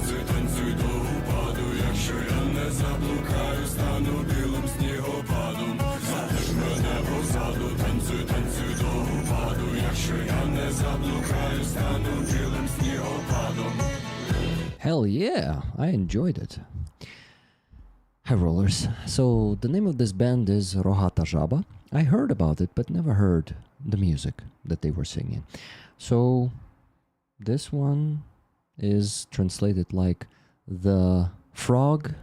танцюй, танцюй до упаду. Якщо я не заблукаю, стану білим снігопадом. Залиш мене позаду, танцюй, танцюй до упаду. Якщо я не заблукаю, стану білим снігопадом. Hell yeah, I enjoyed it. Hi rollers. So the name of this band is Rohata Jaba. I heard about it but never heard the music that they were singing. So this one is translated like the frog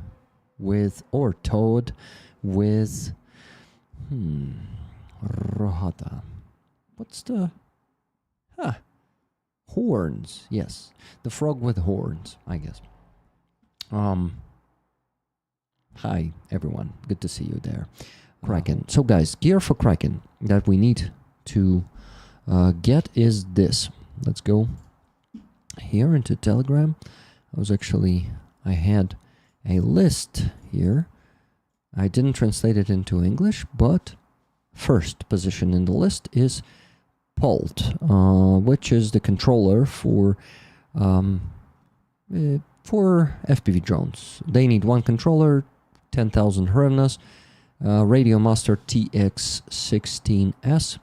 with, or toad with, Rohata. What's the, horns, yes. The frog with horns, I guess. Hi, everyone. Good to see you there. Kraken. So, guys, gear for Kraken that we need to get is this. Let's go here into Telegram. I had a list here. I didn't translate it into English, but first position in the list is Pult, which is the controller for FPV drones. They need one controller, 10,000 hryvnias, Radio Master TX16S.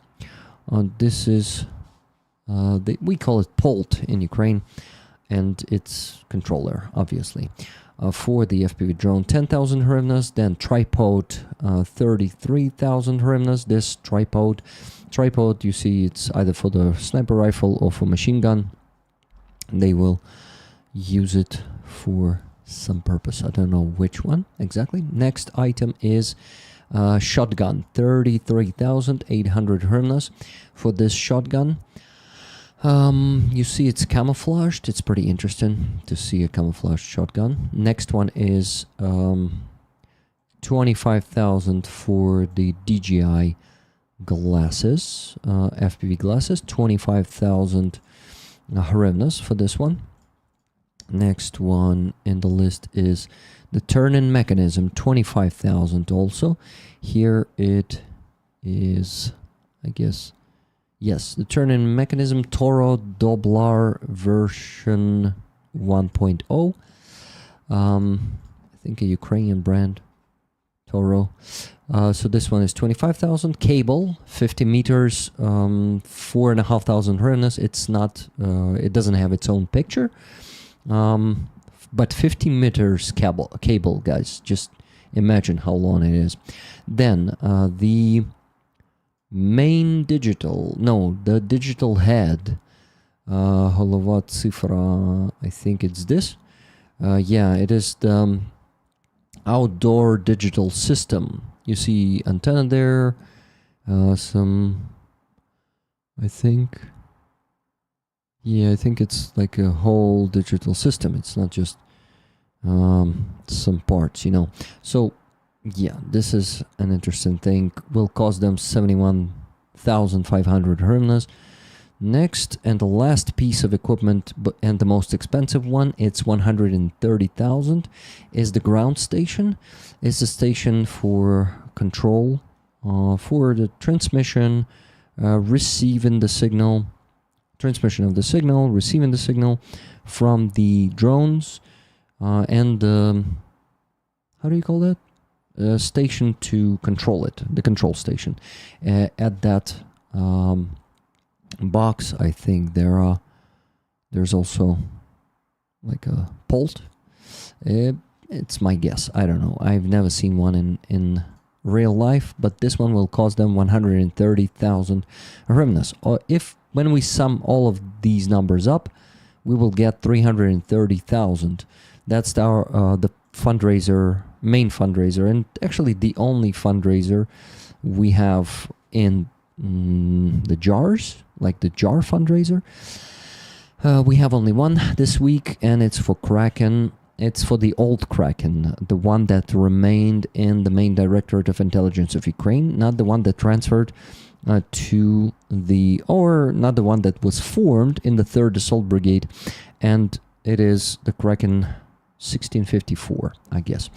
This is, we call it Pult in Ukraine, and it's controller, obviously. For the FPV drone, 10,000 hryvnias, then tripod, 33,000 hryvnias. This tripod, you see, it's either for the sniper rifle or for machine gun. They will use it for some purpose. I don't know which one exactly. Next item is shotgun, 33,800 hryvnias for this shotgun. You see it's camouflaged. It's pretty interesting to see a camouflaged shotgun. Next one is 25,000 for the DJI glasses, FPV glasses, 25,000 hryvnias for this one. Next one in the list is the turn-in mechanism, 25,000 also. Here it is, I guess, yes, the turn-in mechanism, Toro Doblar version 1.0. I think a Ukrainian brand, Toro. So this one is 25,000. Cable, 50 meters, 4,500 hryvnias. It's not, it doesn't have its own picture. But 50 meters cable, guys. Just imagine how long it is. Then the main digital, the digital head, Holova Cifra, I think it's this. Yeah, it is the outdoor digital system. You see antenna there, some, I think it's like a whole digital system. It's not just some parts, So, yeah, this is an interesting thing. Will cost them 71,500 hryvnias. Next, and the last piece of equipment, and the most expensive one, it's 130,000, is the ground station. It's a station for control, for the transmission, receiving the signal, transmission of the signal, receiving the signal from the drones, and how do you call that? Station to control it, the control station. At that box, I think there's also like a Pult. It's my guess. I don't know. I've never seen one in real life, but this one will cost them 130,000 hryvnias. Or when we sum all of these numbers up, we will get 330,000. That's the fundraiser, main fundraiser, and actually the only fundraiser we have in the jars, like the jar fundraiser. We have only one this week, and it's for Kraken. It's for the old Kraken, the one that remained in the main Directorate of Intelligence of Ukraine, not the one that transferred not the one that was formed in the 3rd Assault Brigade, and it is the Kraken 1654, I guess.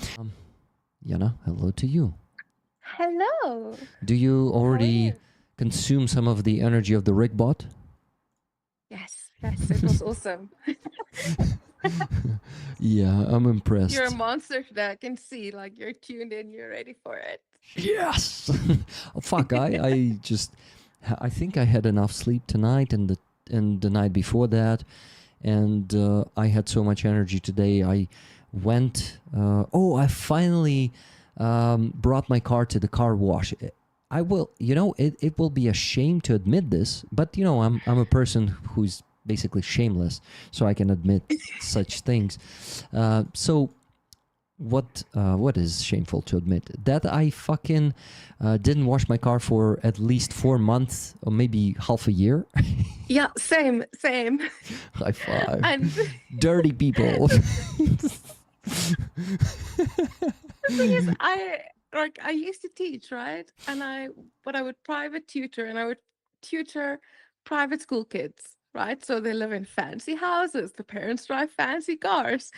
Jana, hello to you. Hello. Do you already consume some of the energy of the rig bot? Yes, it was awesome. Yeah, I'm impressed. You're a monster today. I can see, like, you're tuned in, you're ready for it. Yes. Oh, fuck, I think I had enough sleep tonight and the night before that, and I had so much energy today. I went. I finally brought my car to the car wash. I will. It will be a shame to admit this, but I'm a person who's basically shameless, so I can admit such things. So what is shameful to admit? That I fucking didn't wash my car for at least 4 months or maybe half a year. Yeah, same. High five. And Dirty people. the thing is, I used to teach, right? And I would private tutor, and I would tutor private school kids, right? So they live in fancy houses, the parents drive fancy cars,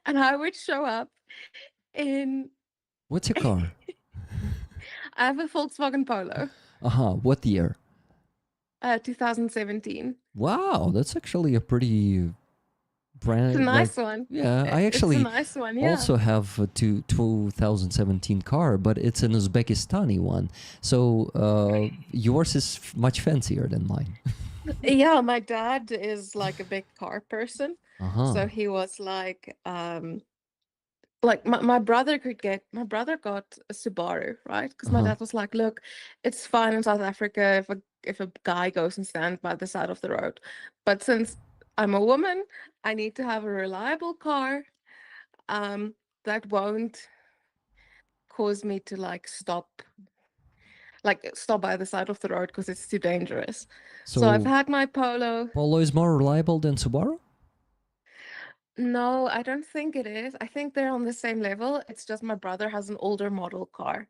and I would show up in. What's your car? I have a Volkswagen Polo, What year? 2017. Wow, that's actually a pretty brand. It's a nice one. Yeah, I actually It's a nice one. Yeah. also have a 2017 car, but it's an Uzbekistani one. So yours is much fancier than mine. Yeah, my dad is like a big car person. Uh-huh. So he was like my brother got a Subaru, right? Because my Uh-huh. dad was like, look, it's fine in South Africa if a guy goes and stands by the side of the road. But since I'm a woman, I need to have a reliable car that won't cause me to stop by the side of the road because it's too dangerous. So I've had my Polo. Polo is more reliable than Subaru? No, I don't think it is. I think they're on the same level. It's just my brother has an older model car.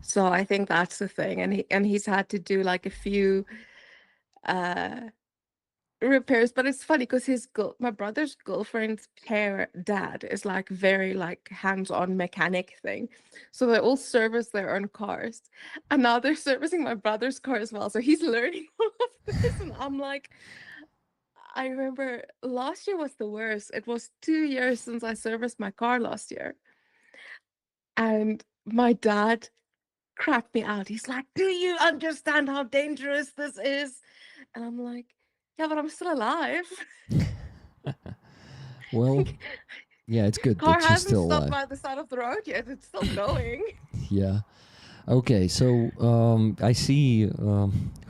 So I think that's the thing. And he's had to do like a few repairs, but it's funny because my brother's girlfriend's dad is like very like hands-on mechanic thing. So they all service their own cars. And now they're servicing my brother's car as well. So he's learning all of this. And I'm like, I remember last year was the worst. It was 2 years since I serviced my car last year. And my dad crapped me out. He's like, do you understand how dangerous this is? And I'm like, yeah, but I'm still alive. Well, yeah, it's good Car that you're hasn't still stopped alive. by the side of the road yet. It's still going. Yeah. Okay, so I see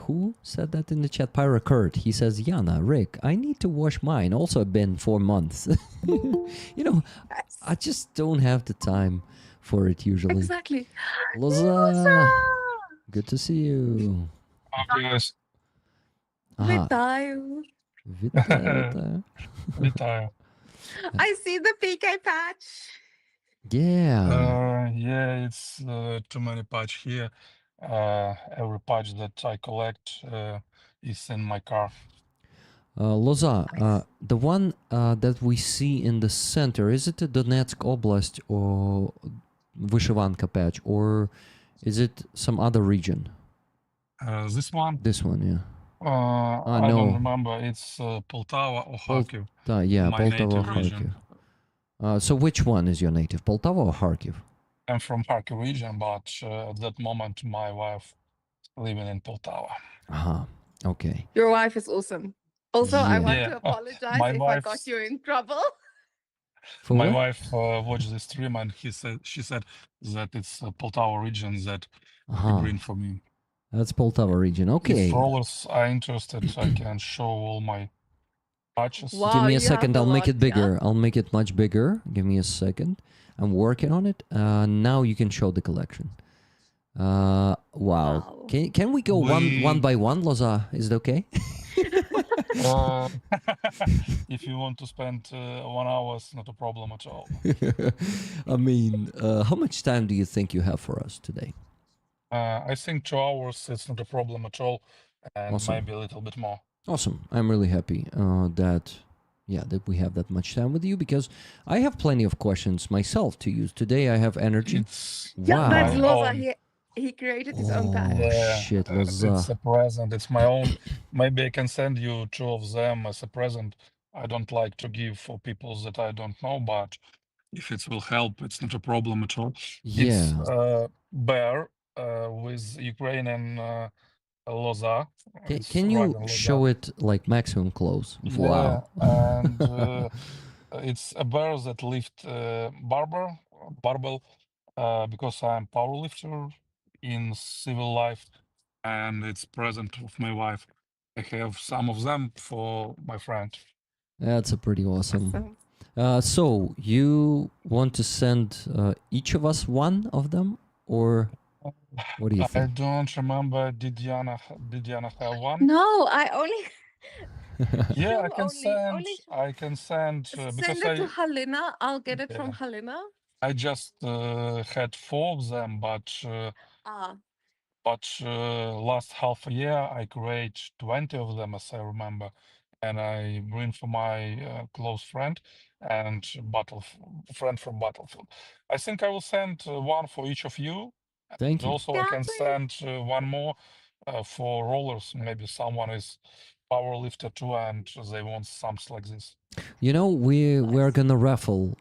who said that in the chat? Pyra Kurt. He says, Jana, Rick, I need to wash mine. Also been 4 months. Yes. I just don't have the time for it usually. Exactly. Loza, good to see you. Yes. Aha. Vitayu. Вітаю. Вітаю. I see the PK patch. Yeah. Yeah, it's too many patch here. Every patch that I collect is in my car. Loza, the one that we see in the center, is it the Donetsk Oblast or Vyshyvanka patch, or is it some other region? This one, This one, yeah. I no. don't remember. It's Poltava or Kharkiv. Yeah, My Poltava or native region. Kharkiv. So which one is your native, Poltava or Kharkiv? I'm from Kharkiv region, but at that moment my wife living in Poltava. Okay. Your wife is awesome. Also, I want Yeah. to apologize My if I got wife's- you in trouble. For My what? wife watched the stream and she said that it's Poltava region that you bring for me. That's Poltava region. Okay. If rollers are interested, I can show all my patches. Wow. Give me a you have second. a I'll make lot, it bigger. I'll make it much bigger. Give me a second. I'm working on it. Now you can show the collection. Wow. Wow. Can we go one by one, Loza? Is it okay? If you want to spend 1 hour, it's not a problem at all. I mean, how much time do you think you have for us today? I think 2 hours, it's not a problem at all, and Awesome. maybe a little bit more. Awesome. I'm really happy that we have that much time with you, because I have plenty of questions myself to use. Today I have energy. It's Yeah, Wow. that's My Loza. own. He created his own patch. Yeah, shit, it's Loza. a present. It's my own. Maybe I can send you 2 of them as a present. I don't like to give for people that I don't know, but if it will help, it's not a problem at all. It's Yeah. bear with Ukrainian Loza. It's Can you riding Loza. show it like maximum close? Yeah, Wow. and it's a bear that lift barbell, because I'm powerlifter in civil life, and it's present with my wife. I have some of them for my friend. That's a pretty awesome. Awesome. So you want to send each of us one of them, or what do you I think? don't remember. Did Jana have one? No, I only Yeah, no, only I can send because send it to Halina. I'll get it from yeah, Halina. I just had 4 of them, Ah, but last half a year I create 20 of them, as I remember, and I bring for my close friend and friend from Battlefield. I think I will send one for each of you. Thank And you. also, I yeah, can please. send one more for rollers. Maybe someone is power lifter too, and they want something like this. You know, we're Nice. gonna raffle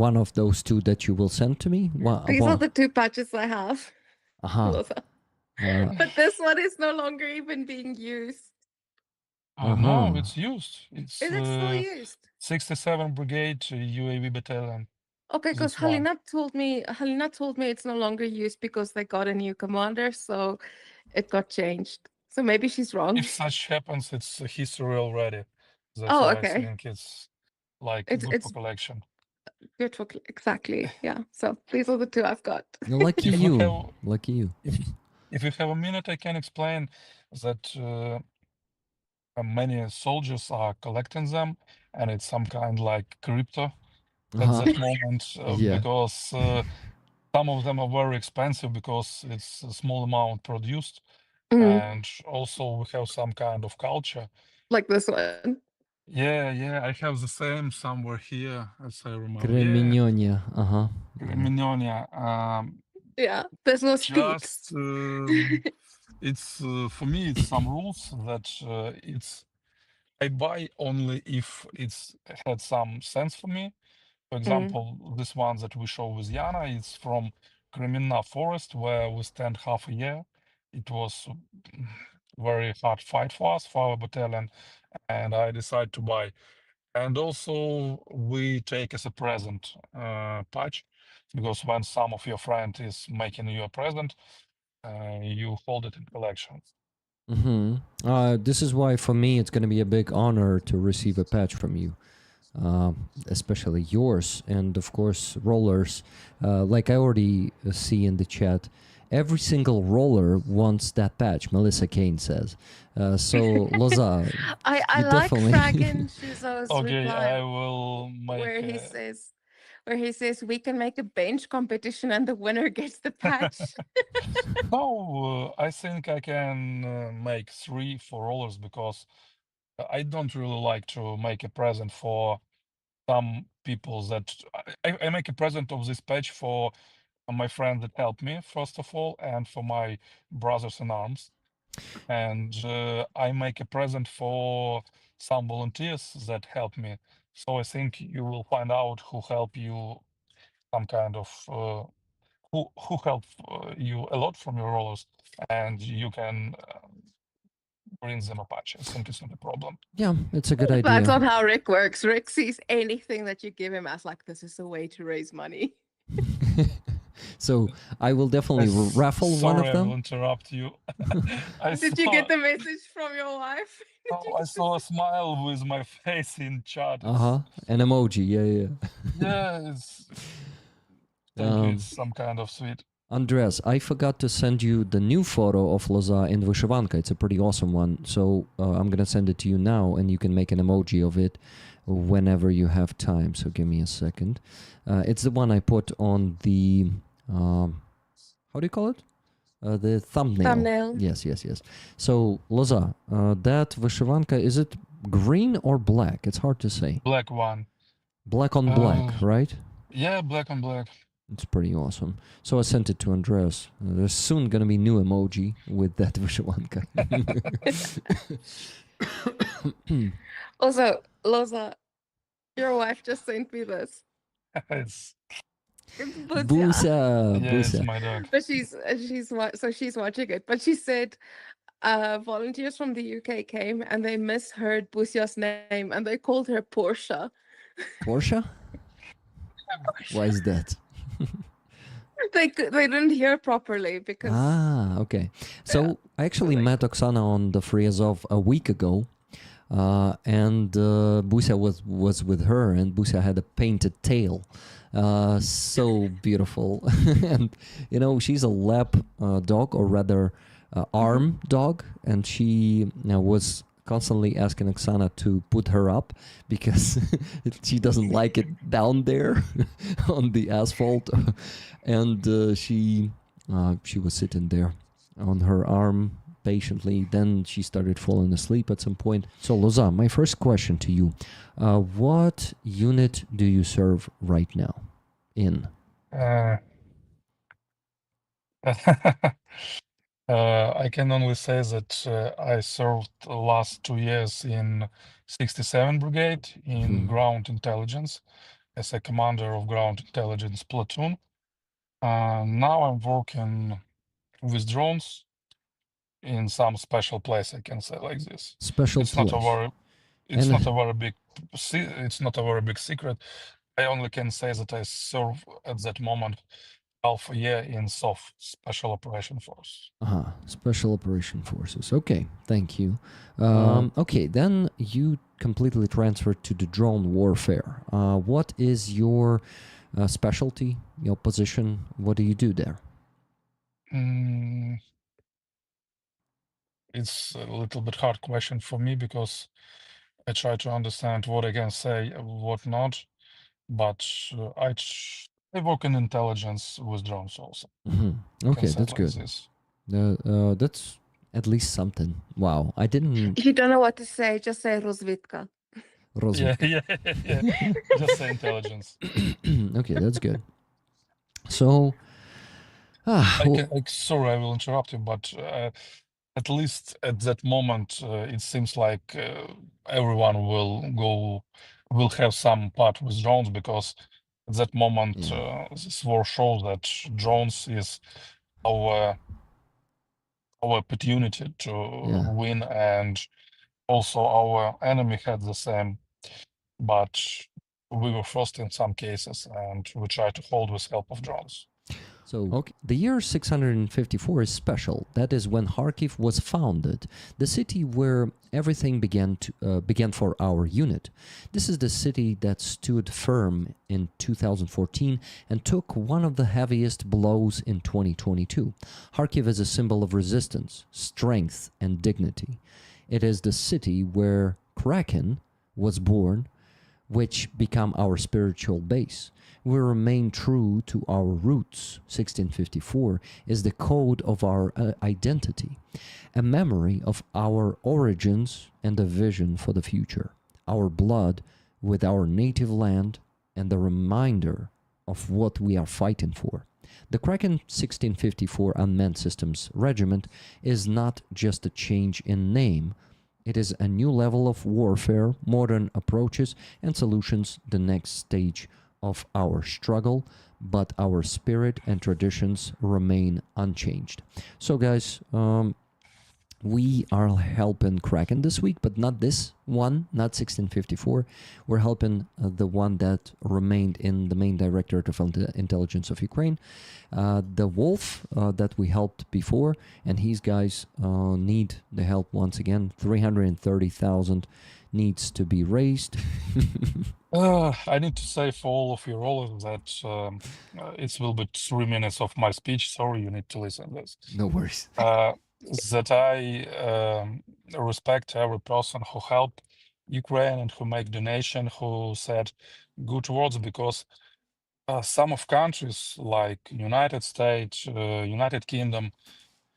one of those two that you will send to me. These are the 2 patches I have. Aha. Loza. Uh, But this one is no longer even being used. No, uh-huh. it's used. It's Is it still used? 67 Brigade UAV Battalion. Okay, because This one. Halina told me it's no longer used because they got a new commander, so it got changed. So maybe she's wrong. If such happens, it's a history already. That's Oh, why I okay. think it's like It's good for it's collection. good for exactly. Yeah. So these are the 2 I've got. Lucky If we you. have, Lucky you. if you have a minute, I can explain that many soldiers are collecting them, and it's some kind like crypto at Uh-huh. that moment Yeah. because some of them are very expensive because it's a small amount produced, Mm, and also we have some kind of culture. like this one. Yeah, I have the same somewhere here, as I remember. Yeah, Kreminyonia. Uh-huh. Yeah. Minionia. Yeah. There's no scoots. Just it's for me, it's some rules that it's I buy only if it's had some sense for me. For Mm. example, this one that we show with Jana, it's from Kremina Forest, where we spent half a year. It was very hard fight for us, for our battalion, and I decided to buy. And also, we take as a present patch, because when some of your friend is making you a present, you hold it in collection. Mm-hmm. This is why for me it's gonna be a big honor to receive a patch from you. Especially yours, and of course rollers. Like I already see in the chat, every single roller wants that patch. Melissa Kane says. So Loza, I you like definitely. Fragan Shuzo's Okay, I reply will where make. he says we can make a bench competition and the winner gets the patch. No, I think I can make 3 for rollers because I don't really like to make a present for some people that I make a present of this patch for my friend that helped me, first of all, and for my brothers in arms. And I make a present for some volunteers that help me. So I think you will find out who help you, some kind of who help you a lot from your rollers, and you can bring them a patch. I think it's not a problem. Yeah, it's a good That's idea. not how Rick works. Rick sees anything that you give him as like this is a way to raise money. So I will definitely raffle one Sorry, of I will them. interrupt you. Did you get the message from your wife? Did you I get saw a smile with my face in chat. Uh-huh. An emoji. Yeah. Yeah, it's thank you. Um, It's some kind of sweet. Andres, I forgot to send you the new photo of Loza in Vyshyvanka. It's a pretty awesome one. So I'm going to send it to you now, and you can make an emoji of it whenever you have time. So give me a second. It's the one I put on the, how do you call it? The thumbnail. Thumbnail. Yes. So, Loza, that Vyshyvanka, is it green or black? It's hard to say. Black one. Black on black, right? Yeah, black on black. It's pretty awesome. So I sent it to Andreas. There's soon gonna be new emoji with that Vyshyvanka. Also, Loza, your wife just sent me this. It's It's Busia. Busa, yeah, it's Busa. my dog. But she's watching it. But she said volunteers from the UK came and they misheard Busia's name and they called her Portia. Portia? Why is that? They didn't hear properly because Okay. So I actually met Oksana on the Friazov a week ago, and Busa was with her, and Busa had a painted tail, so beautiful. And you know, she's a lap dog, or rather, arm dog, and she was constantly asking Oksana to put her up because she doesn't like it down there on the asphalt, and she was sitting there on her arm patiently. Then she started falling asleep at some point. So Loza, my first question to you: what unit do you serve right now in? I can only say that I served the last 2 years in 67 Brigade in ground intelligence as a commander of ground intelligence platoon. Now I'm working with drones in some special place, I can say like this. Special It's not a place. very it's And not a very big it's not a very big secret. I only can say that I serve at that moment half a year in SOF, Special Operation Force. Special Operation Forces. Okay, thank you. Okay, then you completely transferred to the drone warfare. What is your specialty, your position? What do you do there? It's a little bit hard question for me because I try to understand what I can say, what not. But I work in intelligence with drones also. Okay, that's like good. This. That's at least something. Wow, I didn't. if you don't know what to say, just say Rozvitka. Yeah. Just say intelligence. Okay, that's good. So, sorry, I will interrupt you, but at least at that moment, it seems like everyone will have some part with drones because at that moment, this war shows that drones is our opportunity to win, and also our enemy had the same, but we were first in some cases, and we try to hold with help of drones. So, okay, the year 654 is special. That is when Kharkiv was founded, the city where everything began for our unit. This is the city that stood firm in 2014 and took one of the heaviest blows in 2022. Kharkiv is a symbol of resistance, strength, and dignity. It is the city where Kraken was born, which become our spiritual base. We remain true to our roots. 1654 is the code of our identity, a memory of our origins and a vision for the future, our blood with our native land, and the reminder of what we are fighting for. The Kraken 1654 Unmanned Systems Regiment is not just a change in name. It is a new level of warfare, modern approaches and solutions, the next stage of our struggle, but our spirit and traditions remain unchanged. So guys, we are helping Kraken this week, but not this one, not 1654. We're helping the one that remained in the main directorate of intelligence of Ukraine, the Wolf that we helped before, and his guys need the help once again. 330,000 needs to be raised. I need to say for all of you rollers that it will be 3 minutes of my speech. Sorry, you need to listen to this. No worries. That I respect every person who helped Ukraine and who make donation, who said good words, because some of countries like United States, United Kingdom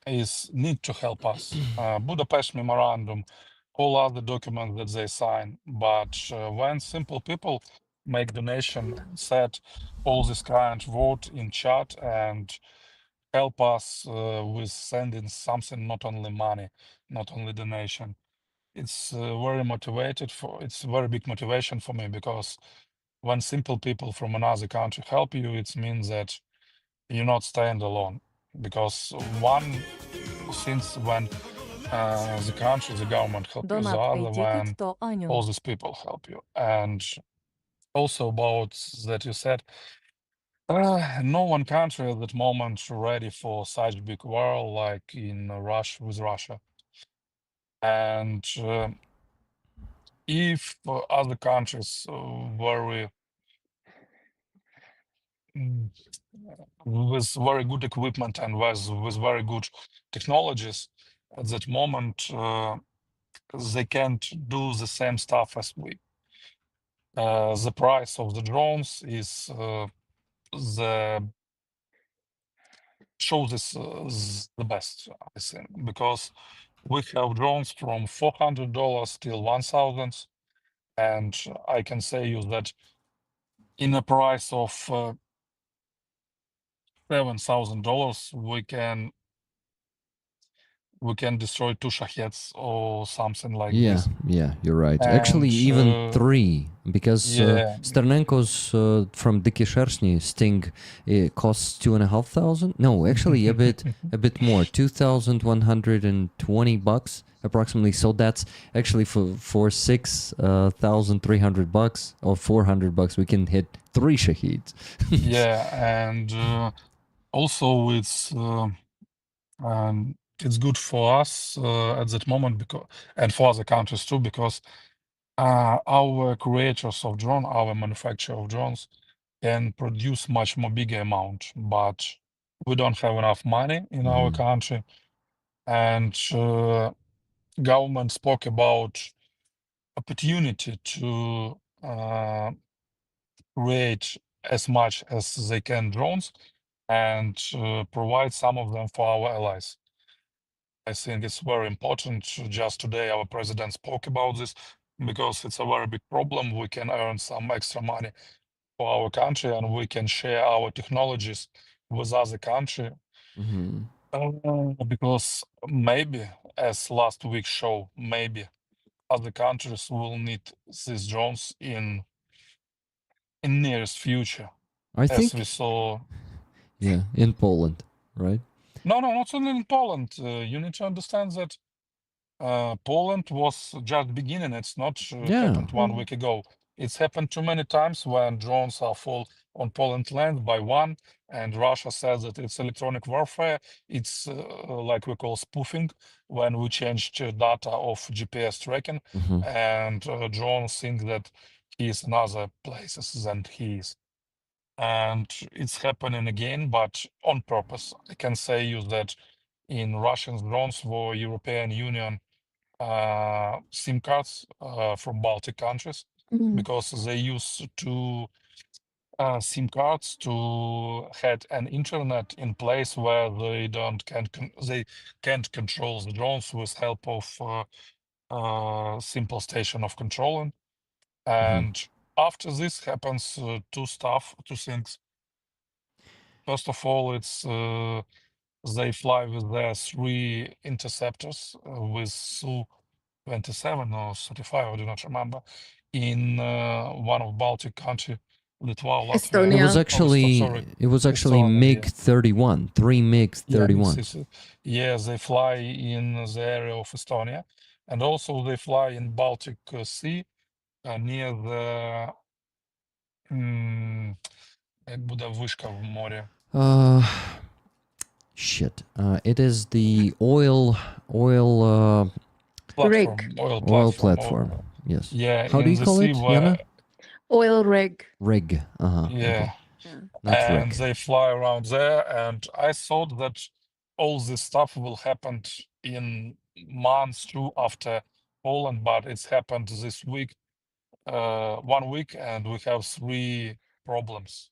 is need to help us. Budapest Memorandum, all other documents that they sign. But when simple people make donation, said all this kind vote in chat and help us with sending something, not only money, not only donation. it's very motivated for. It's very big motivation for me because when simple people from another country help you, it means that you're not staying alone. Because since when the country, the government help you, the Donat a other ticket when to Anю. all these people help you. And also about that you said, no one country at that moment ready for such big war like in Russia with Russia. And if other countries very mm, with very good equipment and with very good technologies at that moment, they can't do the same stuff as we. The price of the drones is the shows is the best, I think, because we have drones from $400 till 1,000, and I can say you that in a price of $7,000 we can destroy 2 shaheds or something like Yeah, this. yeah, you're right. Actually, And even 3, because yeah, Sternenko's from Diki Shershny Sting costs 2,500. No, actually a bit more, $2,120 approximately. So that's actually for $6,300 or $400, we can hit 3 shaheeds. yeah, and also it's good for us at that moment because and for other countries too because our creators of drone, our manufacturer of drones, can produce much more bigger amount, but we don't have enough money in our country, and government spoke about opportunity to create as much as they can drones and provide some of them for our allies. I think it's very important. Just today, our president spoke about this because it's a very big problem. We can earn some extra money for our country and we can share our technologies with other country. Because maybe, as last week show, maybe other countries will need these drones in nearest future, I as we think, saw. yeah, in Poland, right? No, not only in Poland. You need to understand that Poland was just beginning. It's not Yeah. happened 1 week ago. It's happened too many times when drones are fall on Poland land by one, and Russia says that it's electronic warfare. It's like we call spoofing, when we change data of GPS tracking, and drones think that he is in other places than he is. And it's happening again, but on purpose. I can say you that in Russian drones for European Union SIM cards from Baltic countries because they use two SIM cards to had an internet in place where they they can't control the drones with help of simple station of controlling. And after this happens, two things. First of all, it's they fly with their 3 interceptors with Su-27 or 35, I do not remember, in one of Baltic country, Litva, Latvia. It was Estonia. actually Sorry, it was actually Estonia, MiG yeah. 31, 3 MiG Yeah, 31s. yeah, they fly in the area of Estonia, and also they fly in Baltic Sea near the як буде вишка в морі. Shit. It is the oil Platform, oil platform. Yes. yeah, How do in you the call sea it, where, Jana? Oil rig. Rig. yeah, Okay. Yeah. Not and rig. they fly around there. And I thought that all this stuff will happen in months too after Poland, but it's happened this week, 1 week, and we have 3 problems.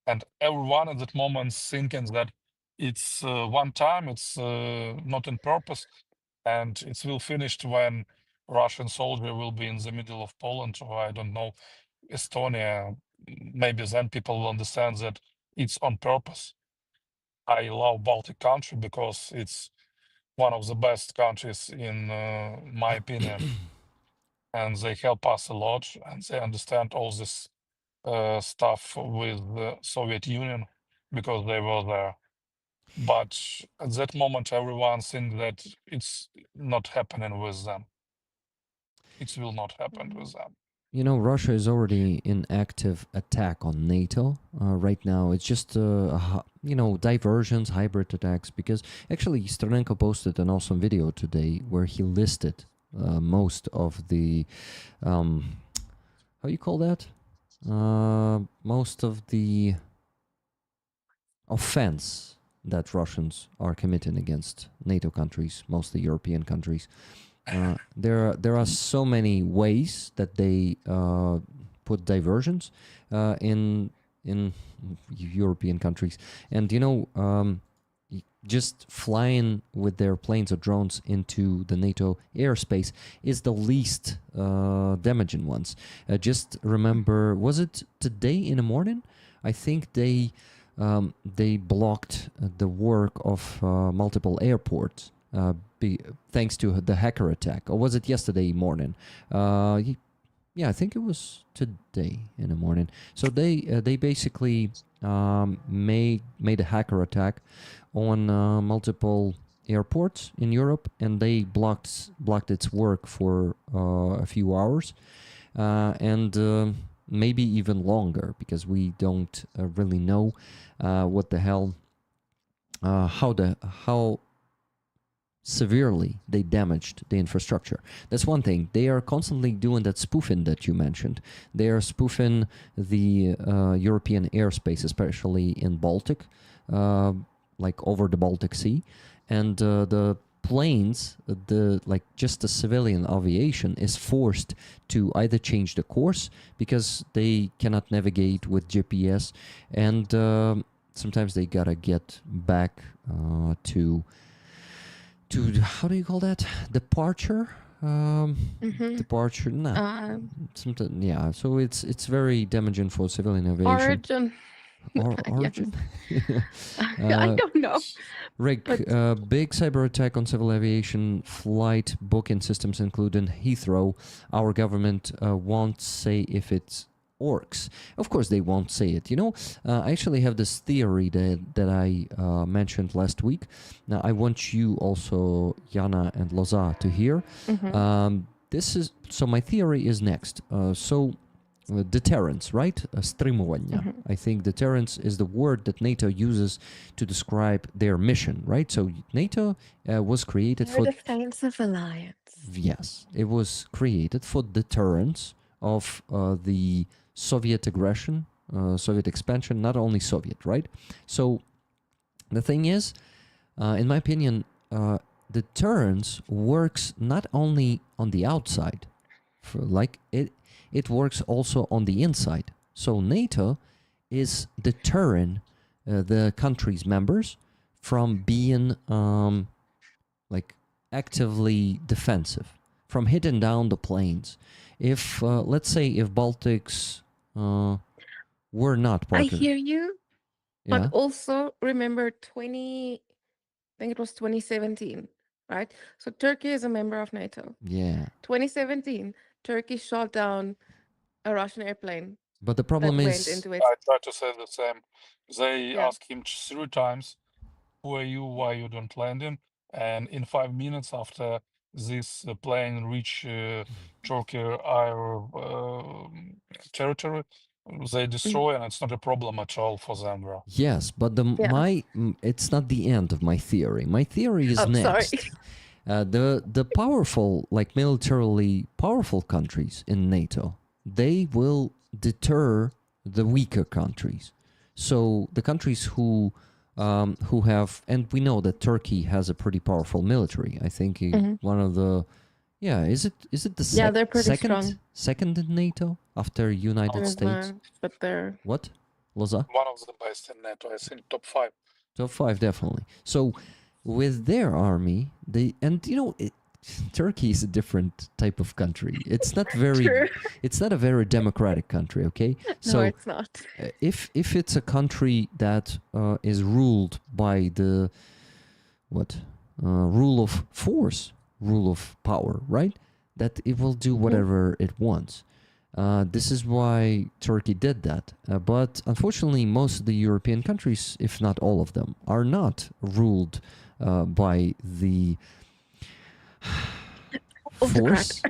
And everyone at that moment thinking that it's one time, it's not on purpose, and it will finish when Russian soldier will be in the middle of Poland, or I don't know, Estonia. Maybe then people will understand that it's on purpose. I love Baltic country because it's one of the best countries in my opinion, and they help us a lot, and they understand all this stuff with the Soviet Union because they were there. But at that moment, everyone thinks that it's not happening with them. It will not happen with them. You know, Russia is already in active attack on NATO right now. It's just, diversions, hybrid attacks. Because actually, Stronenko posted an awesome video today where he listed most of the, how you call that? Most of the offense that Russians are committing against NATO countries, mostly European countries. There are so many ways that they put diversions in European countries, and just flying with their planes or drones into the NATO airspace is the least damaging ones. Just remember, was it today in the morning? I think they blocked the work of multiple airports. Thanks to the hacker attack, or was it yesterday morning? Yeah, I think it was today in the morning. So they basically made a hacker attack on multiple airports in Europe, and they blocked its work for a few hours, and maybe even longer, because we don't really know what the hell, how severely they damaged the infrastructure. That's one thing. They are constantly doing that spoofing that you mentioned. They are spoofing the European airspace, especially in Baltic, like over the Baltic Sea, and the planes, just the civilian aviation is forced to either change the course because they cannot navigate with GPS, and sometimes they gotta get back to how do you call that? Departure? Departure? No. Something. Yeah. So it's very damaging for civilian aviation. Origin. Origin. I don't know. Rick, big cyber attack on civil aviation flight booking systems, including Heathrow. Our government won't say if it's orcs. Of course they won't say it. I actually have this theory that I mentioned last week. Now I want you also, Jana and Loza, to hear. My theory is next. Deterrence, right? Стримування. I think deterrence is the word that NATO uses to describe their mission, right? So NATO was created for defensive alliance. Yes, it was created for deterrence of the Soviet aggression, Soviet expansion, not only Soviet, right? So the thing is, in my opinion, deterrence works not only on the outside, it works also on the inside. So NATO is deterring the country's members from being actively defensive, from hitting down the planes. If let's say if Baltics were not part I of it. hear you, Yeah. but also remember I think it was 2017, right? So Turkey is a member of NATO. Yeah. 2017, Turkey shot down a Russian airplane But the that problem went is, into its. I try to say the same. They Yeah. ask him 3 times, who are you, why you don't landing? And in 5 minutes after this plane reach Turkey air territory, they destroy, and it's not a problem at all for them, bro. yes, but it's not the end of my theory. My theory is Oh, next. sorry. The powerful, militarily powerful countries in NATO, they will deter the weaker countries. So the countries who have, and we know that Turkey has a pretty powerful military. I think one of the, is it the they're pretty strong. second in NATO after United States? But they're What, Loza? One of the best in NATO, I think top 5. Top 5, definitely. So with their army, Turkey is a different type of country. It's not very True. It's not a very democratic country, okay? No, it's not. If it's a country that is ruled by the rule of force, rule of power, right? That it will do whatever it wants. This is why Turkey did that. But unfortunately, most of the European countries, if not all of them, are not ruled by the Autocrat. force.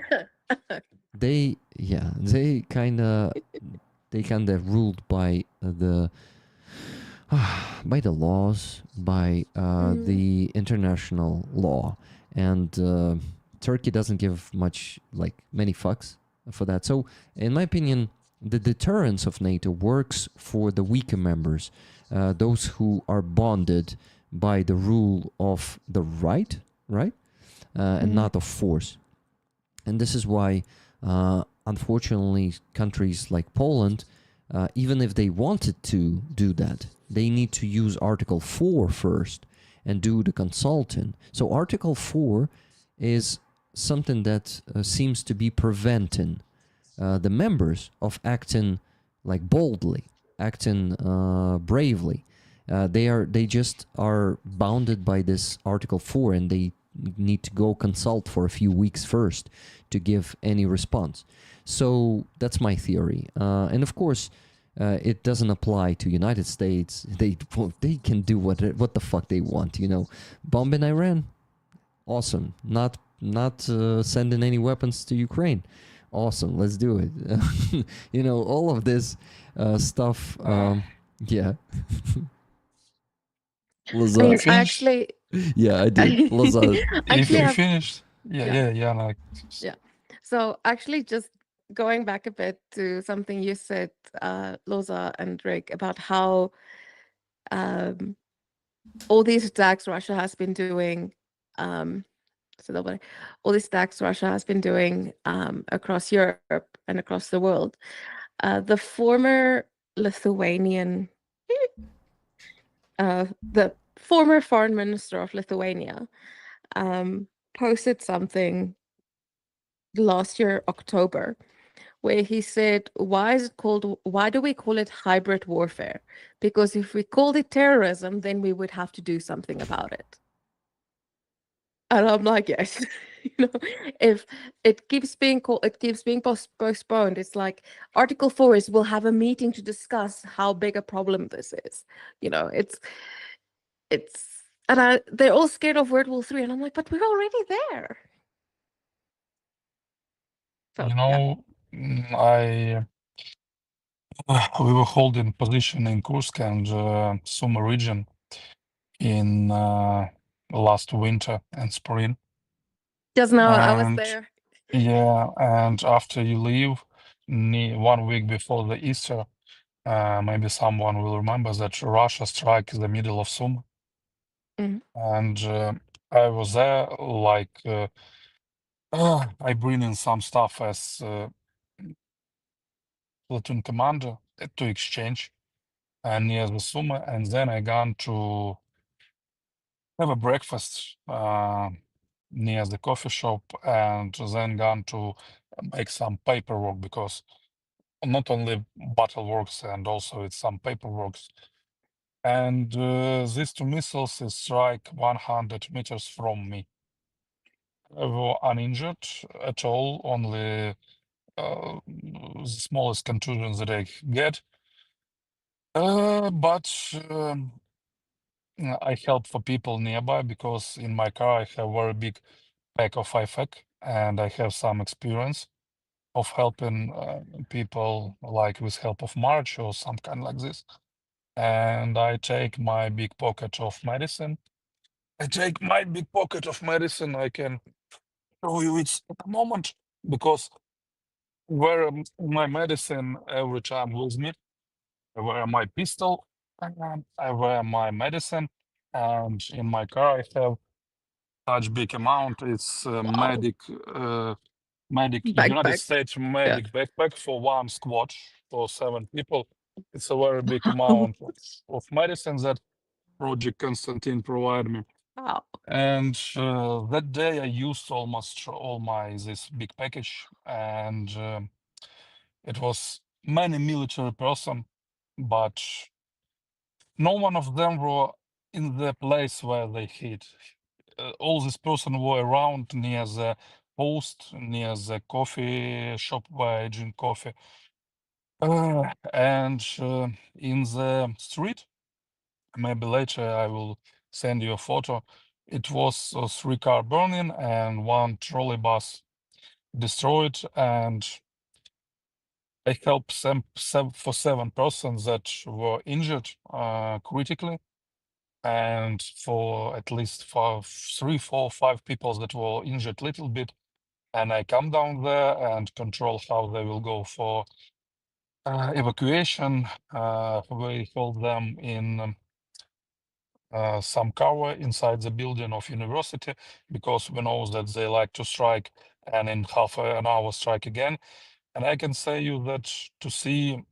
They kind of ruled by the laws, by the international law, and Turkey doesn't give many fucks for that. So, in my opinion, the deterrence of NATO works for the weaker members, those who are bonded by the rule of the right, and not of force. And this is why, unfortunately, countries like Poland, even if they wanted to do that, they need to use Article 4 first and do the consulting. So Article 4 is something that seems to be preventing the members of acting boldly, acting bravely. They just are bounded by this Article 4, and they need to go consult for a few weeks first to give any response. So that's my theory. And of course, it doesn't apply to United States. They can do what the fuck they want, Bombing Iran, awesome. Not sending any weapons to Ukraine, awesome. Let's do it. All of this stuff. Yeah. Loza. I You mean, finished? Yeah, I did. Loza. If actually, you I've, finished, yeah. Jana. Yeah. So actually, just going back a bit to something you said, Loza and Rick, about how all these attacks Russia has been doing, all these attacks Russia has been doing across Europe and across the world. The former Lithuanian, the former foreign minister of Lithuania, posted something last year, October, where he said, why do we call it hybrid warfare? Because if we called it terrorism, then we would have to do something about it. And I'm like, yes, if it keeps being postponed, it's like Article 4 is we'll have a meeting to discuss how big a problem this is. And they're all scared of World War III, and I'm like, but we're already there. So We were holding position in Kursk and Sumy region in last winter and spring. just now I was And there. yeah, and after you leave, 1 week before the Easter, maybe someone will remember that Russia struck the middle of Sumy. Mhm. And I was there, I bring in some stuff as platoon commander to exchange near the Sumy, and then I gone to have a breakfast near the coffee shop, and then gone to make some paperwork, because not only battle works and also it's some paperwork. And these two missiles is strike 100 meters from me. I were uninjured at all, only the smallest contusions that I get. But I help for people nearby, because in my car I have very big pack of IFAC, and I have some experience of helping people, like with help of March or some kind like this. And I take my big pocket of medicine. I can show you it at the moment, because where my medicine every time with me. I wear my pistol, and I wear my medicine, and in my car I have such big amount. It's Wow. medic United Backpack. States Yeah. medic backpack for one squad for 7 people. It's a very big amount of medicine that Project Constantine provided me. Wow. And that day I used almost all my this big package, and it was many military person, but no one of them were in the place where they hid. all these person were around near the post, near the coffee shop where I drink coffee. And in the street, maybe later I will send you a photo. It was a 3-car burning and 1 trolley bus destroyed, and I helped for 7 persons that were injured critically, and for at least 3, 4, 5 people that were injured a little bit. And I come down there and control how they will go for evacuation. We hold them in some cover inside the building of university, because we know that they like to strike and in half an hour strike again. And I can say you that to see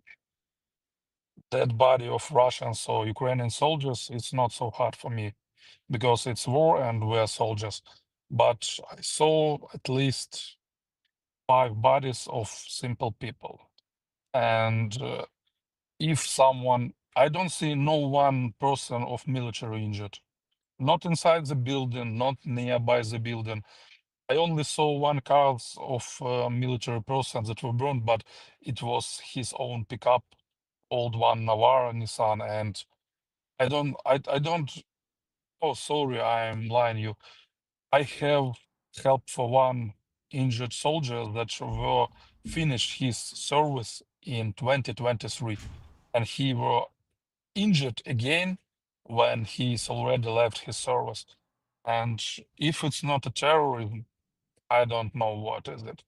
dead body of Russians or Ukrainian soldiers, it's not so hard for me, because it's war and we're soldiers. But I saw at least 5 bodies of simple people. And if someone, I don't see no one person of military injured, not inside the building, not nearby the building. I only saw 1 car of military person that were burned, but it was his own pickup, old one Navara Nissan, and I don't. Oh, sorry, I'm lying you. I have help for 1 injured soldier that were finished his service in 2023, and he were injured again when he's already left his service. And if it's not a terrorism, I don't know what is it.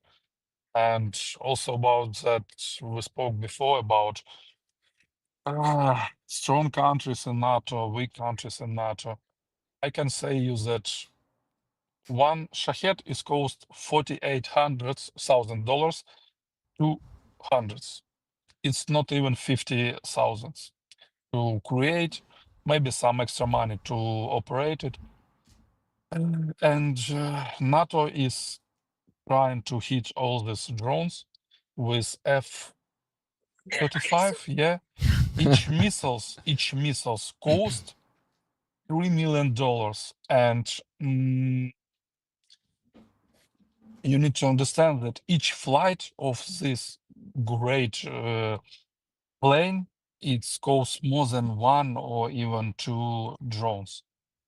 And also about that, we spoke before about strong countries in NATO, weak countries in NATO. I can say you that 1 Shahed is cost $4,800,000 to hundreds. It's not even 50,000 to create, maybe some extra money to operate it. And NATO is trying to hit all these drones with F-35. Yeah, each missiles cost $3 million, and you need to understand that each flight of this great plane, it costs more than 1 or even 2 drones.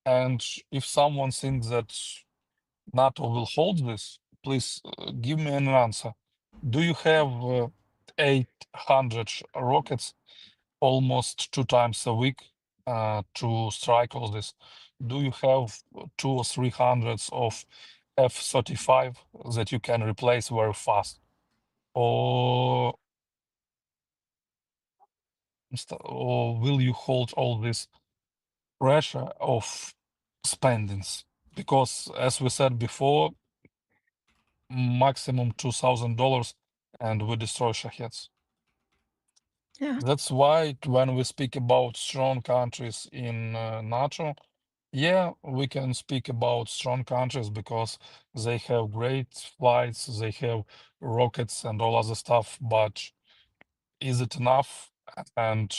And if someone thinks that NATO will hold this, please give me an answer. Do you have 800 rockets almost 2 times a week to strike all this? Do you have 2 or 300 of F-35 that you can replace very fast? Or will you hold all this pressure of spendings? Because as we said before, maximum $2,000 and we destroy Shaheds. Yeah. That's why when we speak about strong countries in NATO, yeah, we can speak about strong countries because they have great flights, they have rockets and all other stuff, but is it enough? And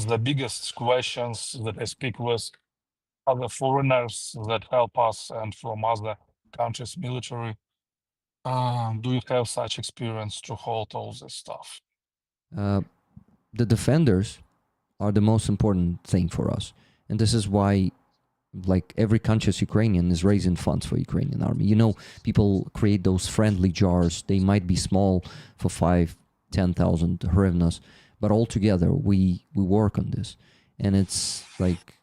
the biggest questions that I speak with other foreigners that help us and from other countries' military, do you have such experience to hold all this stuff? The defenders are the most important thing for us, and this is why, like, every conscious Ukrainian is raising funds for Ukrainian army. You know, people create those friendly jars. They might be small, for 5-10,000 hryvnias, but all together we work on this, and it's like,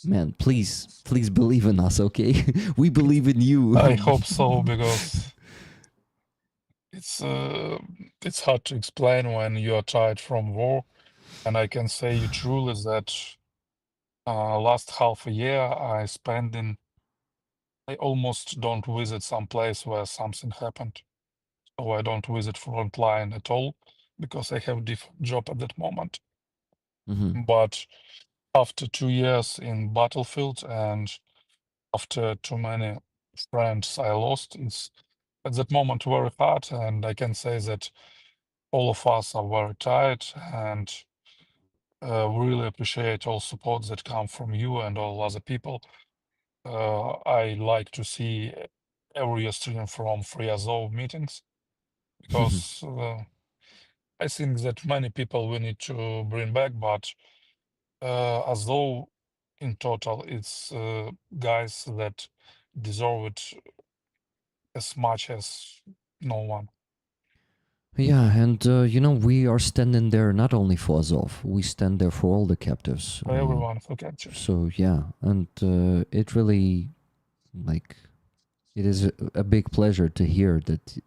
man, please believe in us, okay? We believe in you. I hope so, because it's hard to explain when you are tired from war, and I can say you truly that last half a year I almost don't visit some place where something happened, so I don't visit front line at all because I have different job at that moment. Mhm. But after 2 years in battlefield and after too many friends I lost, it's at that moment very hard, and I can say that all of us are very tired, and we really appreciate all support that come from you and all other people. I like to see every stream from Free Azov meetings because I think that many people we need to bring back, but Azov in total, it's guys that deserve it as much as no one. Yeah, and we are standing there not only for Azov, we stand there for all the captives. For everyone who captured. So yeah, and it really, like, it is a big pleasure to hear that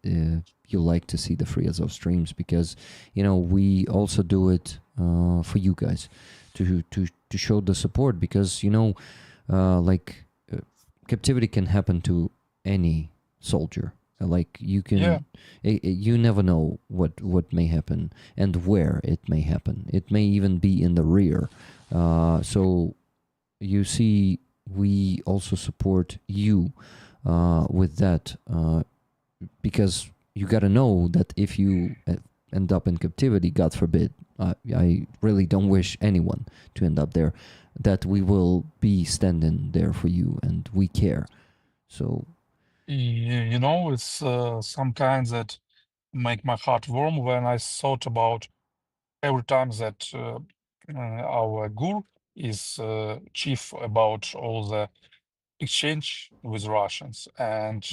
you like to see the Free Azov streams, because we also do it for you guys to show the support, because like captivity can happen to any soldier. Like you can, Yeah. you never know what may happen and where it may happen. It may even be in the rear. So you see, we also support you with that, because you got to know that if you end up in captivity, God forbid, I really don't wish anyone to end up there, that we will be standing there for you and we care. So It's some kinds that make my heart warm when I thought about every time that our guru is chief about all the exchange with Russians, and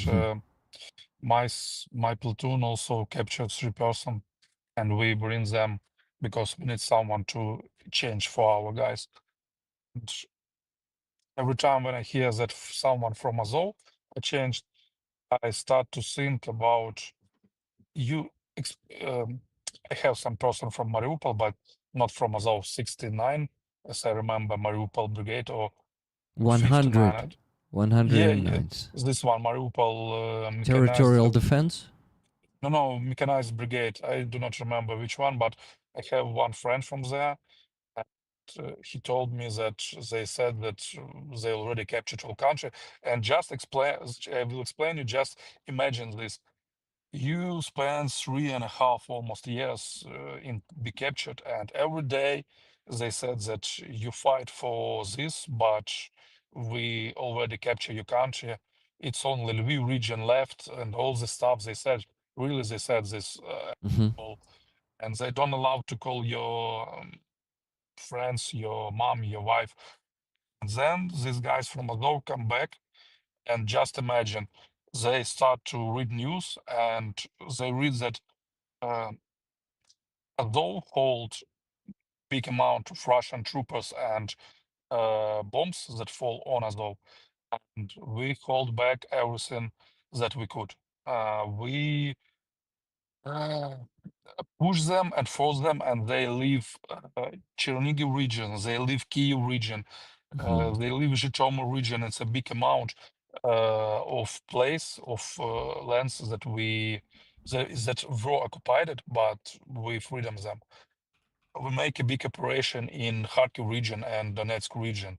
my platoon also captured 3 person, and we bring them because we need someone to change for our guys. And every time when I hear that someone from Azov changed, I start to think about you. I have some person from Mariupol, but not from Azov 69, as I remember, Mariupol Brigade or 59. 109. This one, Mariupol mechanized. Territorial defense? No, mechanized brigade. I do not remember which one, but I have one friend from there. And he told me that they said that they already captured whole country. And just explain, I will explain you. Just imagine this: you spend 3.5 almost years in be captured, and every day they said that you fight for this, but we already capture your country. It's only Lviv region left, and all the stuff they said. Really, they said this, and they don't allow to call your friends, your mom, your wife. And then these guys from Azov come back, and just imagine they start to read news, and they read that Azov hold big amount of Russian troopers and bombs that fall on Azov, and we hold back everything that we could. We push them and force them, and they leave Chernigiv region, they leave Kyiv region, they leave Zhytomyr region. It's a big amount of place of lands that that were occupied, but we freedom them. We make a big operation in Kharkiv region and Donetsk region.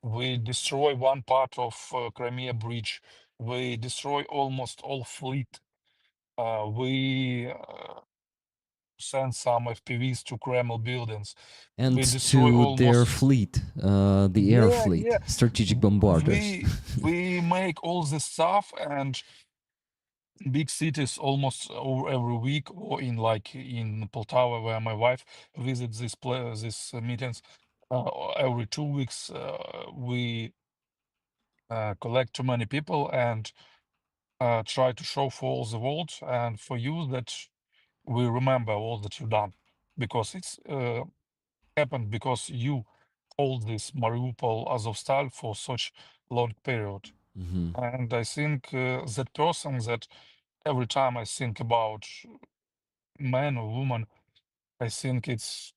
We destroy one part of Crimea bridge. We destroy almost all fleet. We send some FPVs to Kremlin buildings. And We destroy to their almost fleet, the air fleet, strategic bombarders. We make all this stuff, and big cities almost over every week, or in Poltava, where my wife visits these meetings. Every 2 weeks, we collect too many people and try to show for all the world and for you that we remember all that you've done, because it's happened because you hold this Mariupol Azovstal for such long period. And I think that person that every time I think about man or woman, I think it's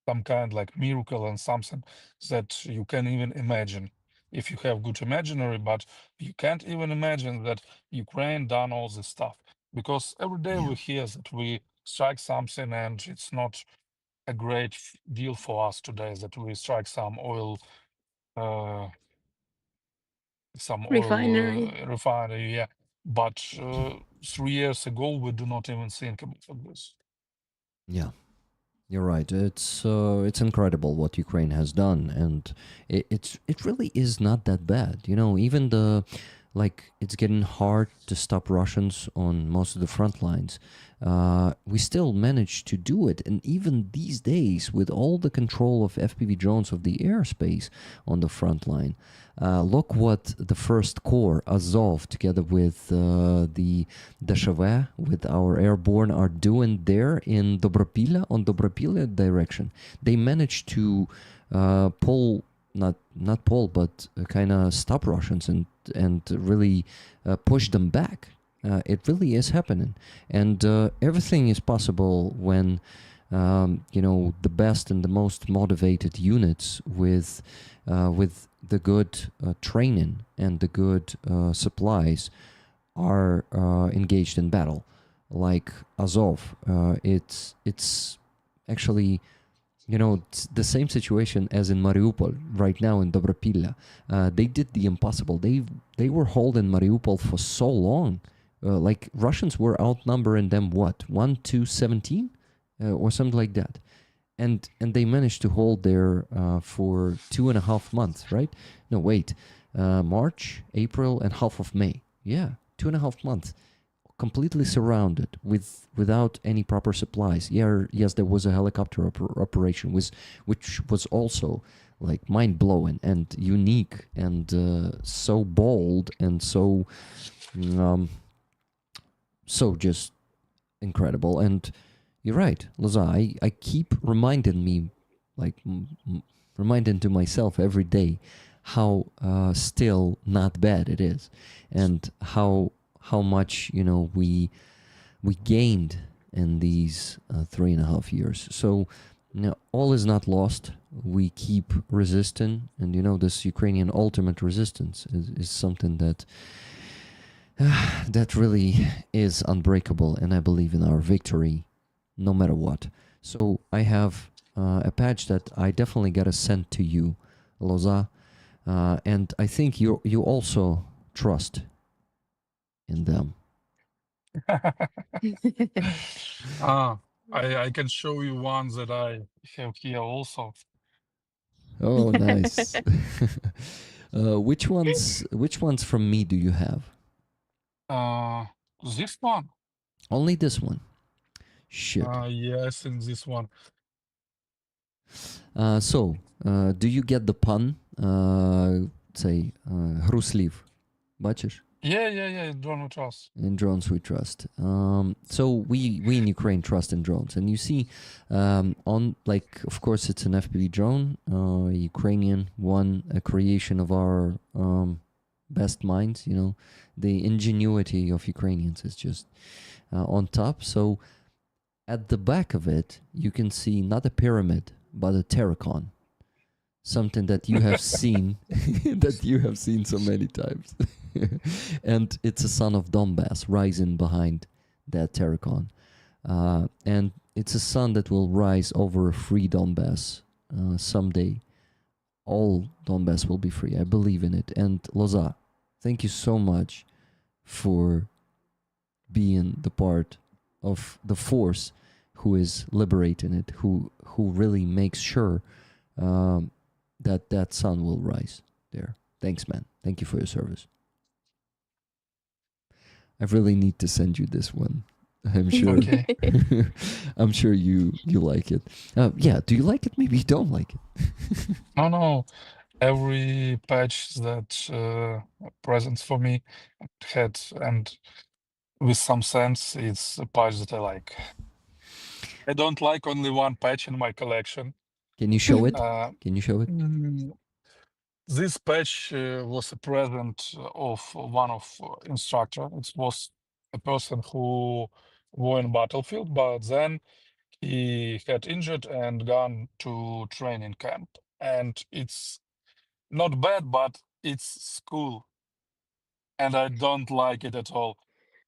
some kind like miracle and something that you can even imagine if you have good imaginary, but you can't even imagine that Ukraine done all this stuff, because every day we hear that we strike something, and it's not a great deal for us today that we strike some oil Refinery. refinery, yeah. But 3 years ago we do not even think about this. Yeah. You're right. It's incredible what Ukraine has done, and it really is not that bad. You know, even it's getting hard to stop Russians on most of the front lines. We still manage to do it, and even these days, with all the control of FPV drones of the airspace on the front line, look what the First Corps, Azov, together with the DSHV, with our airborne, are doing there in Dobropila, on Dobropila direction. They managed to pull, not pull, but kind of stop Russians and really push them back. It really is happening, and everything is possible when the best and the most motivated units with the good training and the good supplies are engaged in battle. Like Azov, it's actually it's the same situation as in Mariupol right now in Dobropilla. They did the impossible. They were holding Mariupol for so long. Like Russians were outnumbering them, what, 1 to 17 or something like that, and they managed to hold there for 2.5 months, right? No, wait, March, April, and half of May. Yeah, 2.5 months, completely surrounded without any proper supplies. Yeah, yes, there was a helicopter operation, which was also like mind blowing and unique and so bold and um, so just incredible. And you're right, Loza. I keep reminding me, like reminding to myself every day, how still not bad it is, and how much we gained in these 3.5 years. So all is not lost. We keep resisting, and this Ukrainian ultimate resistance is something that that really is unbreakable, and I believe in our victory no matter what. So I have a patch that I definitely gotta send to you, Loza, and I think you also trust in them. I can show you one that I have here also. Oh, nice. Which ones from me do you have? This one. Only this one. Shit. Yes, in this one. Do you get the pun? Say, Hruslив. Бачиш? Yeah, drone with us. In drones we trust. So we in Ukraine trust in drones, and you see, of course it's an FPV drone, Ukrainian one, a creation of our best minds. The ingenuity of Ukrainians is just on top. So at the back of it, you can see not a pyramid but a terracon, something that you have seen, that you have seen so many times. And it's a son of Donbass rising behind that terracon. And it's a sun that will rise over a free Donbass someday. All Donbass will be free. I believe in it. And Loza, thank you so much for being the part of the force who is liberating it, who really makes sure that sun will rise there. Thanks, man. Thank you for your service. I really need to send you this one. I'm sure. Okay. I'm sure you like it. Yeah. Do you like it? Maybe you don't like it. No. Every patch that presents for me had, and with some sense, it's a patch that I like. I don't like only one patch in my collection. Can you show it? Uh, Can you show it? This patch was a present of one of instructor. It was a person who were in battlefield, but then he had injured and gone to training camp. And it's not bad, but it's school, and I don't like it at all.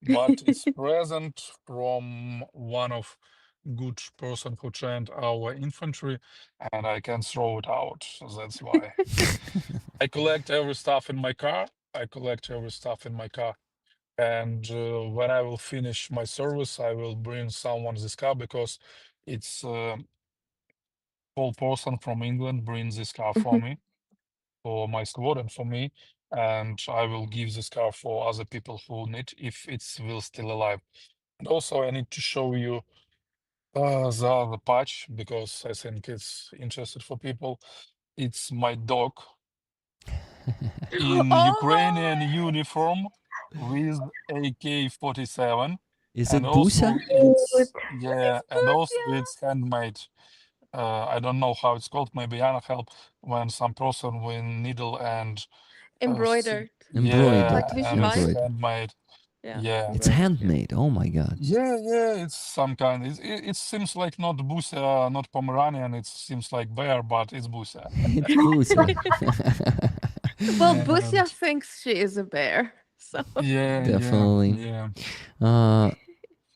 But it's present from one of good person who trained our infantry, and I can throw it out. So that's why. I collect every stuff in my car. And when I will finish my service, I will bring someone this car because it's tall person from England brings this car for Mhm. me, for my squad and for me, and I will give this car for other people who need if it's will still alive. And also, I need to show you the other patch because I think it's interested for people. It's my dog in Ukrainian Oh, uniform with AK-47, Is and it also Busa? cute. it's yeah, It's and also Boosia. it's handmade. I don't know how it's called. Maybe Jana help when some person with needle and Embroidered, yeah, like Embroidered. and it's Vishvai. Embroidered. handmade. Yeah, Yeah, It's embroidered. Yeah. handmade. Oh my god. yeah, yeah. It's some kind. It seems like not Busa, not Pomeranian. It seems like bear, but it's Busa. It's Busa. Well, Boosia And thinks she is a bear, so yeah, yeah, Definitely. yeah. Uh,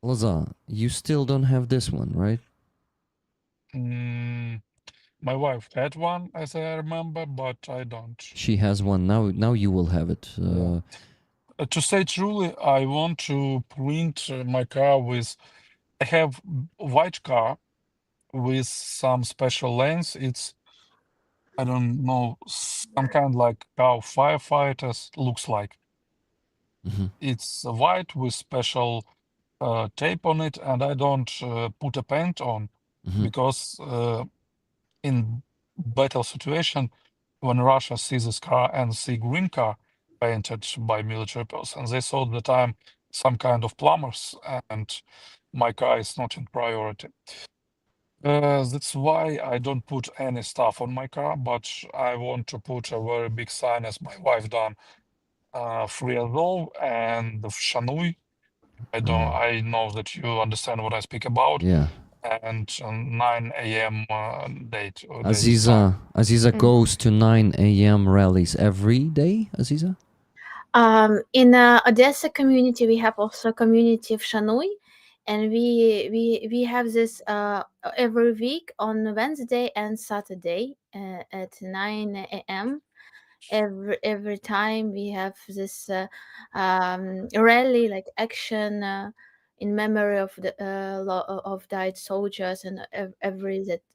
Loza, you still don't have this one, right? Mm, my wife had one, as I remember, but I don't. She has one now. Now you will have it. Yeah. To say truly, I want to print my car with. I have white car with some special lens. It's I don't know some kind like how firefighters looks like. Mhm, It's white with special tape on it, and I don't put a paint on mhm, because in battle situation, when Russia sees this car and see green car painted by military person, they thought that I'm some kind of plumbers and my car is not in priority. That's why I don't put any stuff on my car, but I want to put a very big sign as my wife done. Free Azov and the Shanui. I know that you understand what I speak about. yeah. And 9 a.m. Days time. Aziza mm. goes to 9 a.m. rallies every day, Aziza? In Odessa community, we have also community of Shanui, and we have this every week on Wednesday and Saturday at 9 a.m. Every time we have this rally, like action in memory of the of died soldiers and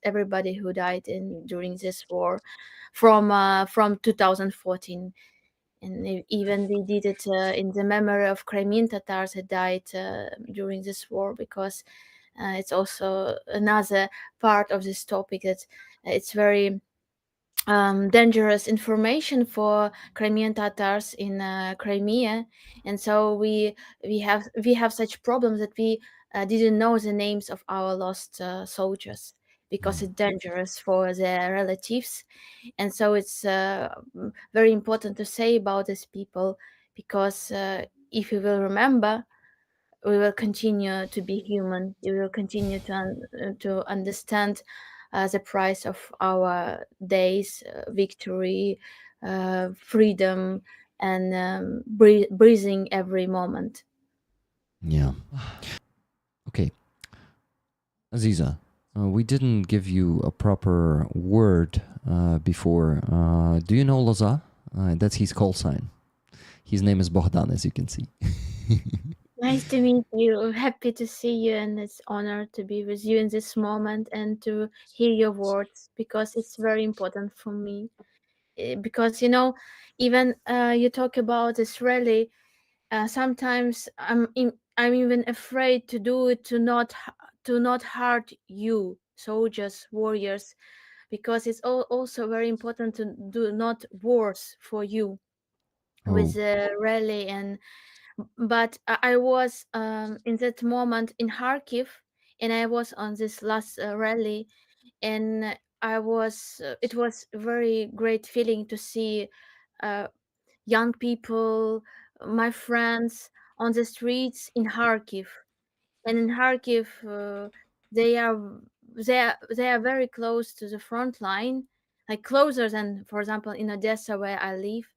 everybody who died in during this war from 2014. And even we did it in the memory of Crimean Tatars who died during this war, because it's also another part of this topic that it's very dangerous information for Crimean Tatars in Crimea, and so we have such problems that we didn't know the names of our lost soldiers because it's dangerous for their relatives, and so it's very important to say about these people, because if we will remember, we will continue to be human. We will continue to understand the price of our days, victory, freedom, and breathing every moment. Yeah. Okay. Aziza, we didn't give you a proper word before. Do you know Loza? That's his call sign. His name is Bohdan, as you can see. Nice to meet you. Happy to see you, and it's honor to be with you in this moment and to hear your words, because it's very important for me. Because even you talk about this rally. Sometimes I'm even afraid to do it, to not hurt you, soldiers, warriors, because it's also very important to do not wars for you with Oh. the rally. And but I was in that moment in Kharkiv, and I was on this last rally, and it was a very great feeling to see uh, young people, my friends on the streets in Kharkiv. And in Kharkiv, they are they are very close to the front line, like closer than, for example, in Odessa where I live.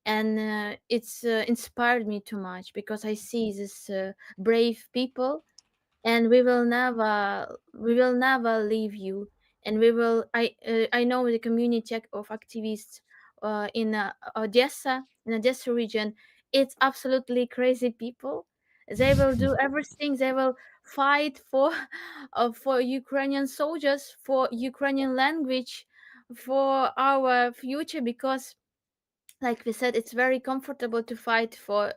And it's inspired me too much, because I see these brave people, and we will never leave you. And I know the community of activists in Odessa region. It's absolutely crazy people. They will do everything. They will fight for for Ukrainian soldiers, for Ukrainian language, for our future, because like we said, it's very comfortable to fight for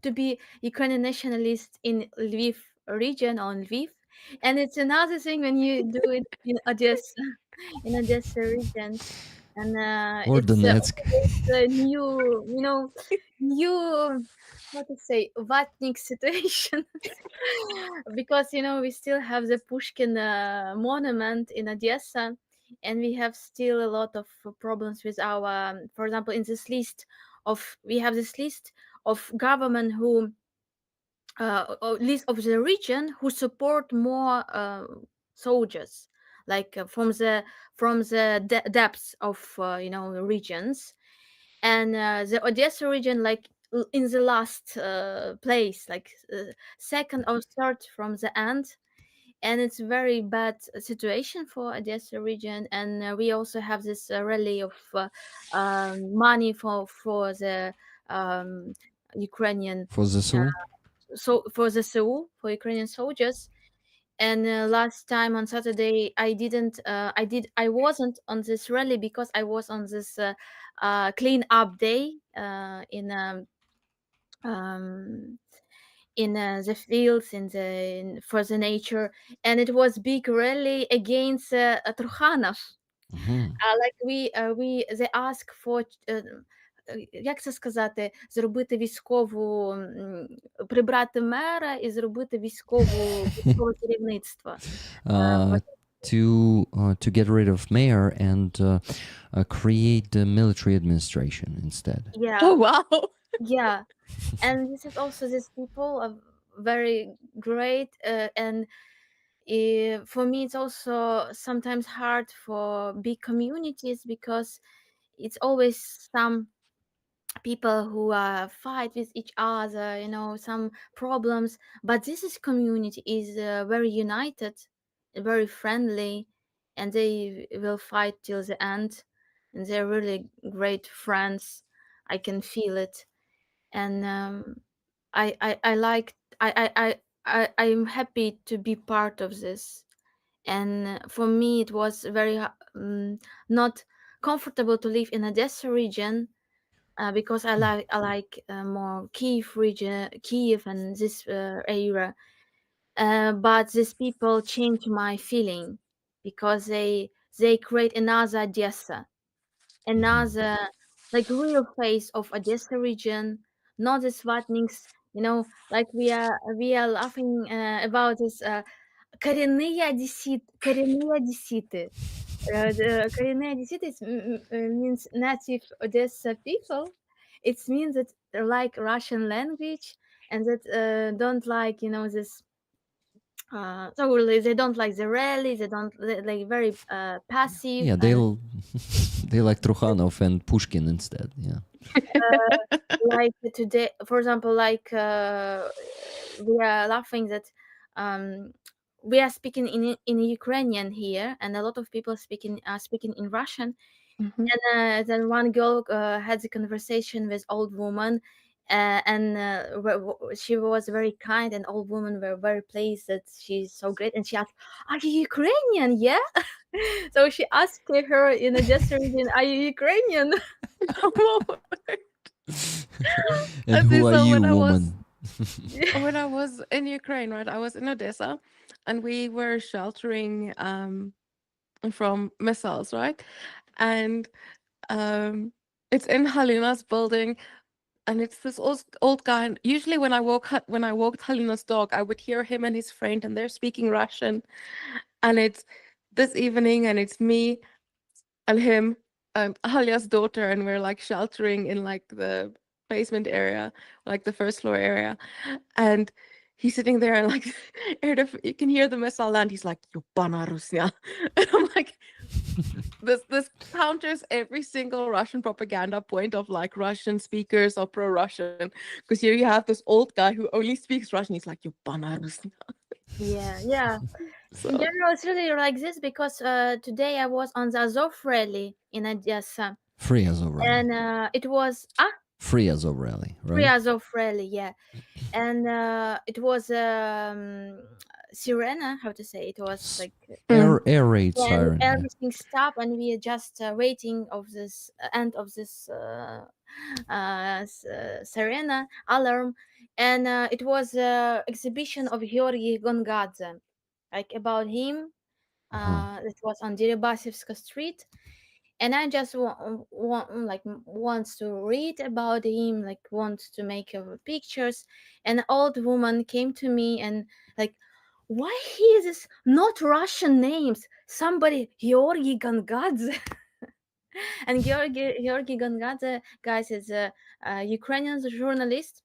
to be Ukrainian nationalist in Lviv region, on Lviv, and it's another thing when you do it in Odessa, in Odessa region, and Or it's Donetsk. always a new, new, how to say, vatnik situation. Because we still have the Pushkin monument in Odessa, and we have still a lot of problems with our, for example, in this list of, we have this list of government who or list of the region who support more soldiers, like from the depths of regions, and the Odessa region, like in the last place, like second or third from the end, and it's very bad situation for Odessa region. And we also have this rally of money for the Ukrainian, For the Sul? so for the Seoul, for Ukrainian soldiers. And last time on Saturday, I wasn't on this rally because I was on this clean up day um, in the fields, for the nature, and it was big rally against Trukhanov. Like they ask for як це сказати, зробити військову, прибрати мера і зробити військове керівництво. To get rid of mayor and create the military administration instead. Yeah. Oh wow. Yeah, and this is also, these people are very great, and for me it's also sometimes hard for big communities, because it's always some people who fight with each other, some problems, but this is community is very united, very friendly, and they will fight till the end, and they're really great friends. I can feel it. And I like, I'm happy to be part of this. And for me it was very not comfortable to live in Odessa region, because I like more Kiev region, Kiev and this area. But these people change my feeling, because they create another Odessa, another like real face of Odessa region, not the Svatniks. Like we are laughing about this коренные одесситы. The коренные одесситы means native Odessa people. It means that they like Russian language, and that don't like this. So they don't like the rally. They don't like very passive. Yeah, they like Trukhanov and Pushkin instead. Yeah. Like today, for example, like we are laughing that we are speaking in Ukrainian here, and a lot of people are speaking in Russian. Mhm. And then one girl had a conversation with old woman, and she was very kind, and old woman were very pleased that she's so great, and she asked, "Are you Ukrainian?" Yeah. So she asked her in a gesture, "Are you Ukrainian?" And And who so are you, when I was woman? when I was in Ukraine, right? I was in Odessa, and we were sheltering from missiles, right? And it's in Halina's building, and it's this old guy. And usually, when I walked Halina's dog, I would hear him and his friend, and they're speaking Russian. And it's this evening, and it's me and him and Halia's daughter, and we're like sheltering in like the basement area, like the first floor area, and he's sitting there and like you can hear the missile land. He's like, "Yobana Rusnya," and I'm like, this counters every single Russian propaganda point of like Russian speakers or pro-Russian, because here you have this old guy who only speaks Russian. He's like, "Yobana Rusnya." Yeah. So In general, it's really like this, because today I was on the Azov rally in Odessa, Free Azov rally. and it was Free Azov rally, free right? Azov rally, yeah. And it was sirena, how to say, it was S- like air raid when siren. Yeah. everything stopped and we are just waiting of this end of this sirena alarm, and it was exhibition of Georgy Gongadze, like about him. Uh-huh. It was on Deribasevska Street, and I just wants to read about him, like wants to make pictures. An old woman came to me and like, why he is this not Russian names? Somebody Georgy Gangadze. And Georgy Gangadze, guys, is a Ukrainian journalist.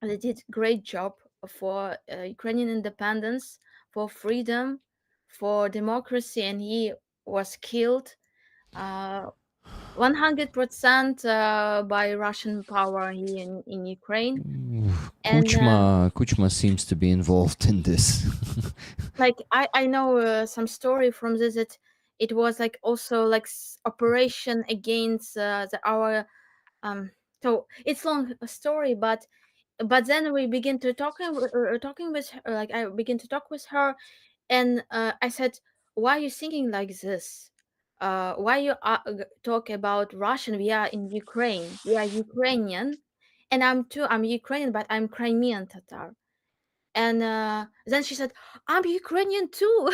They did great job for Ukrainian independence, for freedom, for democracy, and he was killed. 100% by Russian power here in Ukraine. And Kuchma seems to be involved in this. like I know some story from this, that it was like also like operation against our so it's long story, but then we begin to talking with her, like I begin to talk with her, and I said, why are you thinking like this? Why you talk about Russian? We are in Ukraine, we are Ukrainian, and I'm Ukrainian, but I'm Crimean Tatar. And then she said, I'm Ukrainian too.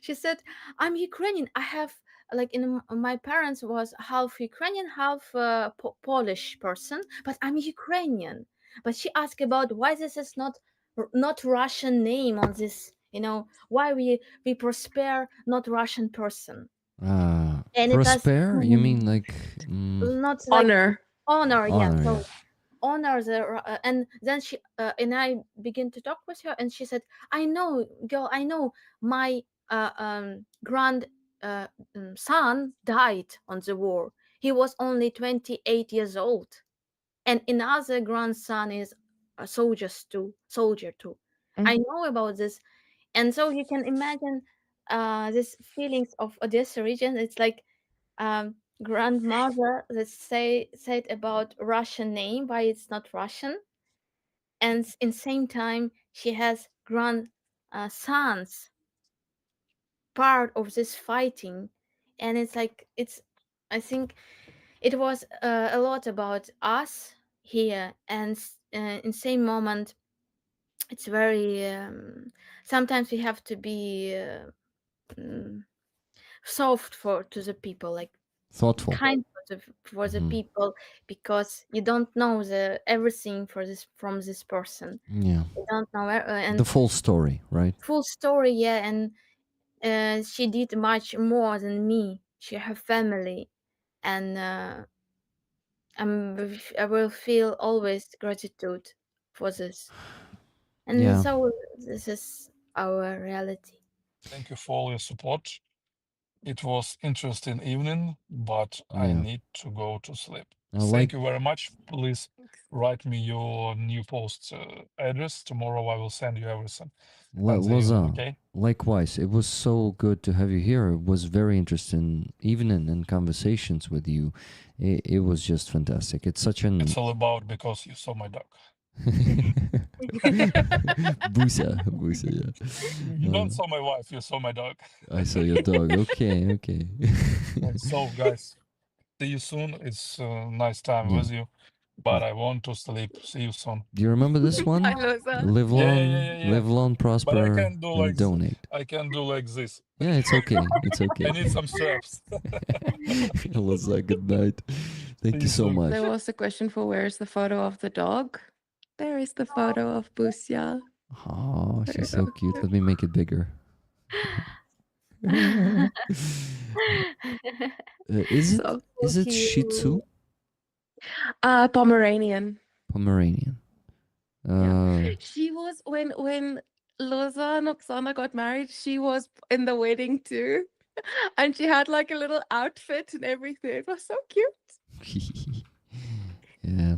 She said, I'm Ukrainian. I have like my parents was half Ukrainian, half Polish person, but I'm Ukrainian. But she asked about why this is not Russian name on this, why we prosper not Russian person. And it has Prosper? You mean like not like Honor. honor, yeah. honor? So Yeah. honor and then she and I begin to talk with her, and she said, I know, girl, I know my grand son died on the war. He was only 28 years old, and another grandson is a soldier too. I know about this. And so you can imagine these feelings of Odessa region. It's like grandmother that said about Russian name, why it's not Russian, and in same time she has grand sons part of this fighting, and it's like I think it was a lot about us here, and in same moment it's very sometimes we have to be mm, soft to the people, like Thoughtful. kind for the people, because you don't know everything from this person. Yeah. You don't know and The full story, right? full story, yeah. And she did much more than me. She her family, and I will feel always gratitude for this. And Yeah. so this is our reality. Thank you for all your support. It was interesting evening, but I Yeah. need to go to sleep. I Thank like you very much. Please write me your new post address. Tomorrow I will send you everything. Wednesday evening, Loza. okay? Likewise, it was so good to have you here. It was very interesting, even in conversations with you. It was just fantastic. It's such an It's all about because you saw my dog. Busa, yeah. You don't saw my wife, you saw my dog. I saw your dog. Okay, okay. So, guys, see you soon. It's a nice time Yeah. with you, but I want to sleep. See you soon. Do you remember this one? Hi, Loza. Live Yeah, long, yeah. live long, But I prosper, can do and like donate. I can do like this. Yeah, it's okay. It's okay. I need some straps. Loza, good night. Thank See you you so soon. much. There was a question for where's the photo of the dog? There is the photo of Busya. Oh, she's so cute. Let me make it bigger. Is it So is it Shih Tzu? Pomeranian. Pomeranian. She was when Loza and Oksana got married, she was in the wedding too. And she had like a little outfit and everything. It was so cute. Yeah.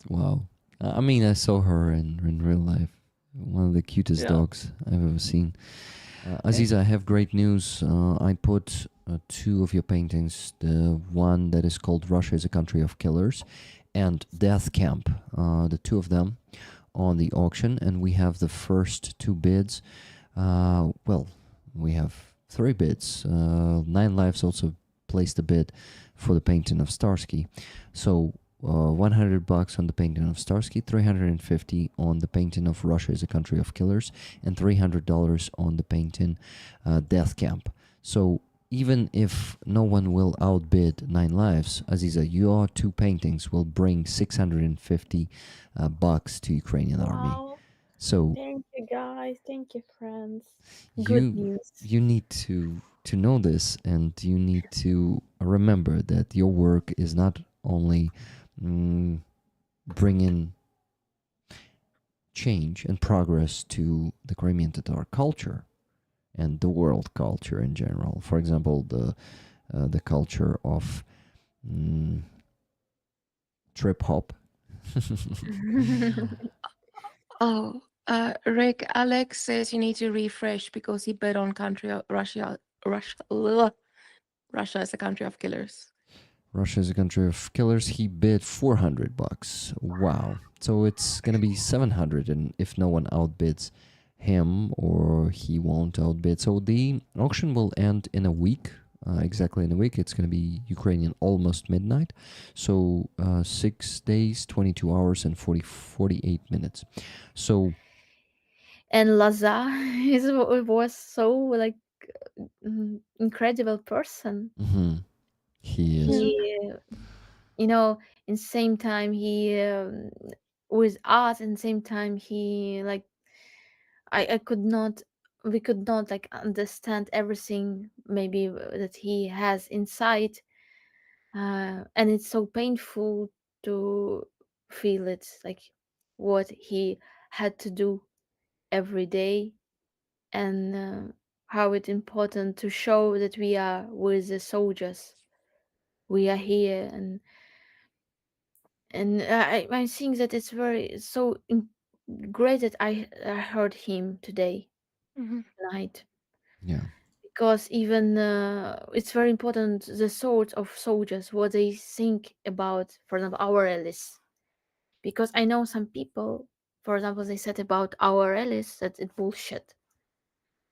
Wow. I mean, I saw her in real life. One of the cutest Yeah. dogs I've ever seen. Aziza, I have great news. I put two of your paintings. The one that is called Russia is a Country of Killers and Death Camp. The two of them on the auction, and we have the first two bids. Well, we have three bids. Nine Lives also placed a bid for the painting of Starsky. So $100 on the painting of Starsky, $350 on the painting of Russia is a Country of Killers, and $300 on the painting Death Camp. So even if no one will outbid Nine Lives, Aziza, your two paintings will bring $650 bucks to Ukrainian army. Wow. So Thank you, guys. Thank you, friends. Good news. you need to know this, and you need to remember that your work is not only bringing change and progress to the Crimean Tatar culture and the world culture in general. For example, the culture of trip hop. Oh, Rick, Alex says you need to refresh because he bet on country of Russia. Russia is a country of killers. Russia is a country of killers. He bid $400. Wow. So it's gonna be 700, and if no one outbids him, or he won't outbid. So the auction will end in a week. Exactly in a week. It's going to be Ukrainian almost midnight. So 6 days, 22 hours, and 48 minutes. So. And Loza was so like incredible person. He is. He, you know, in same time he with art, and same time he like I could not, we could not like understand everything maybe that he has inside, and it's so painful to feel it, like what he had to do every day, and how it's important to show that we are with the soldiers, we are here, and I think that it's very so great that I heard him today night. Yeah. Because even it's very important the thoughts of soldiers, what they think about, for example, our allies. Because I know some people, for example, they said about our allies that it's bullshit,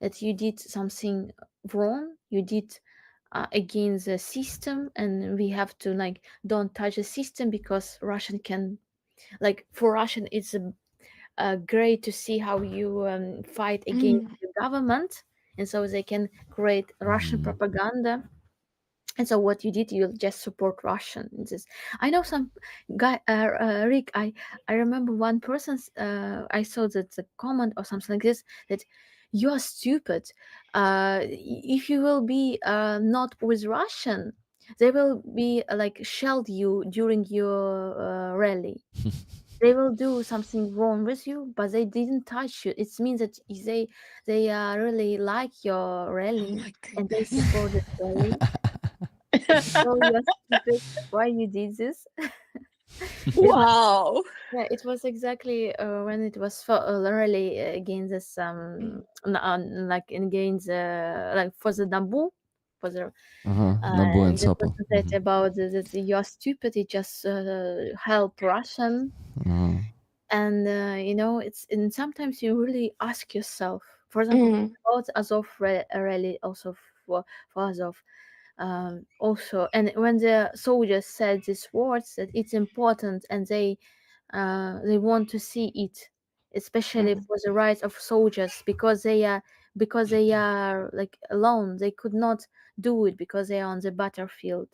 that you did something wrong, you did against the system, and we have to like don't touch the system because Russian can, like for Russian it's great to see how you fight against the government, and so they can create Russian propaganda. And so what you did, you'll just support Russian. I know some guy, Rick. I remember one person's. I saw that the comment or something like this, that you're stupid. If you will be not with Russian, they will be like shelled you during your rally. They will do something wrong with you, but they didn't touch you. It means that they really like your rally, my and they goodness. support the rally. So you're stupid. Why you did this? Wow. Yeah, it was exactly when it was for rally against this like against like for the Nambu, for the Nabu and the Sapa. person said about that you're stupid. You just help Russian. And you know, it's, and sometimes you really ask yourself, for example, about Azov rally, also for Azov, also, and when the soldiers said these words that it's important, and they want to see it, especially for the rights of soldiers, because they are like alone, they could not do it because they are on the battlefield.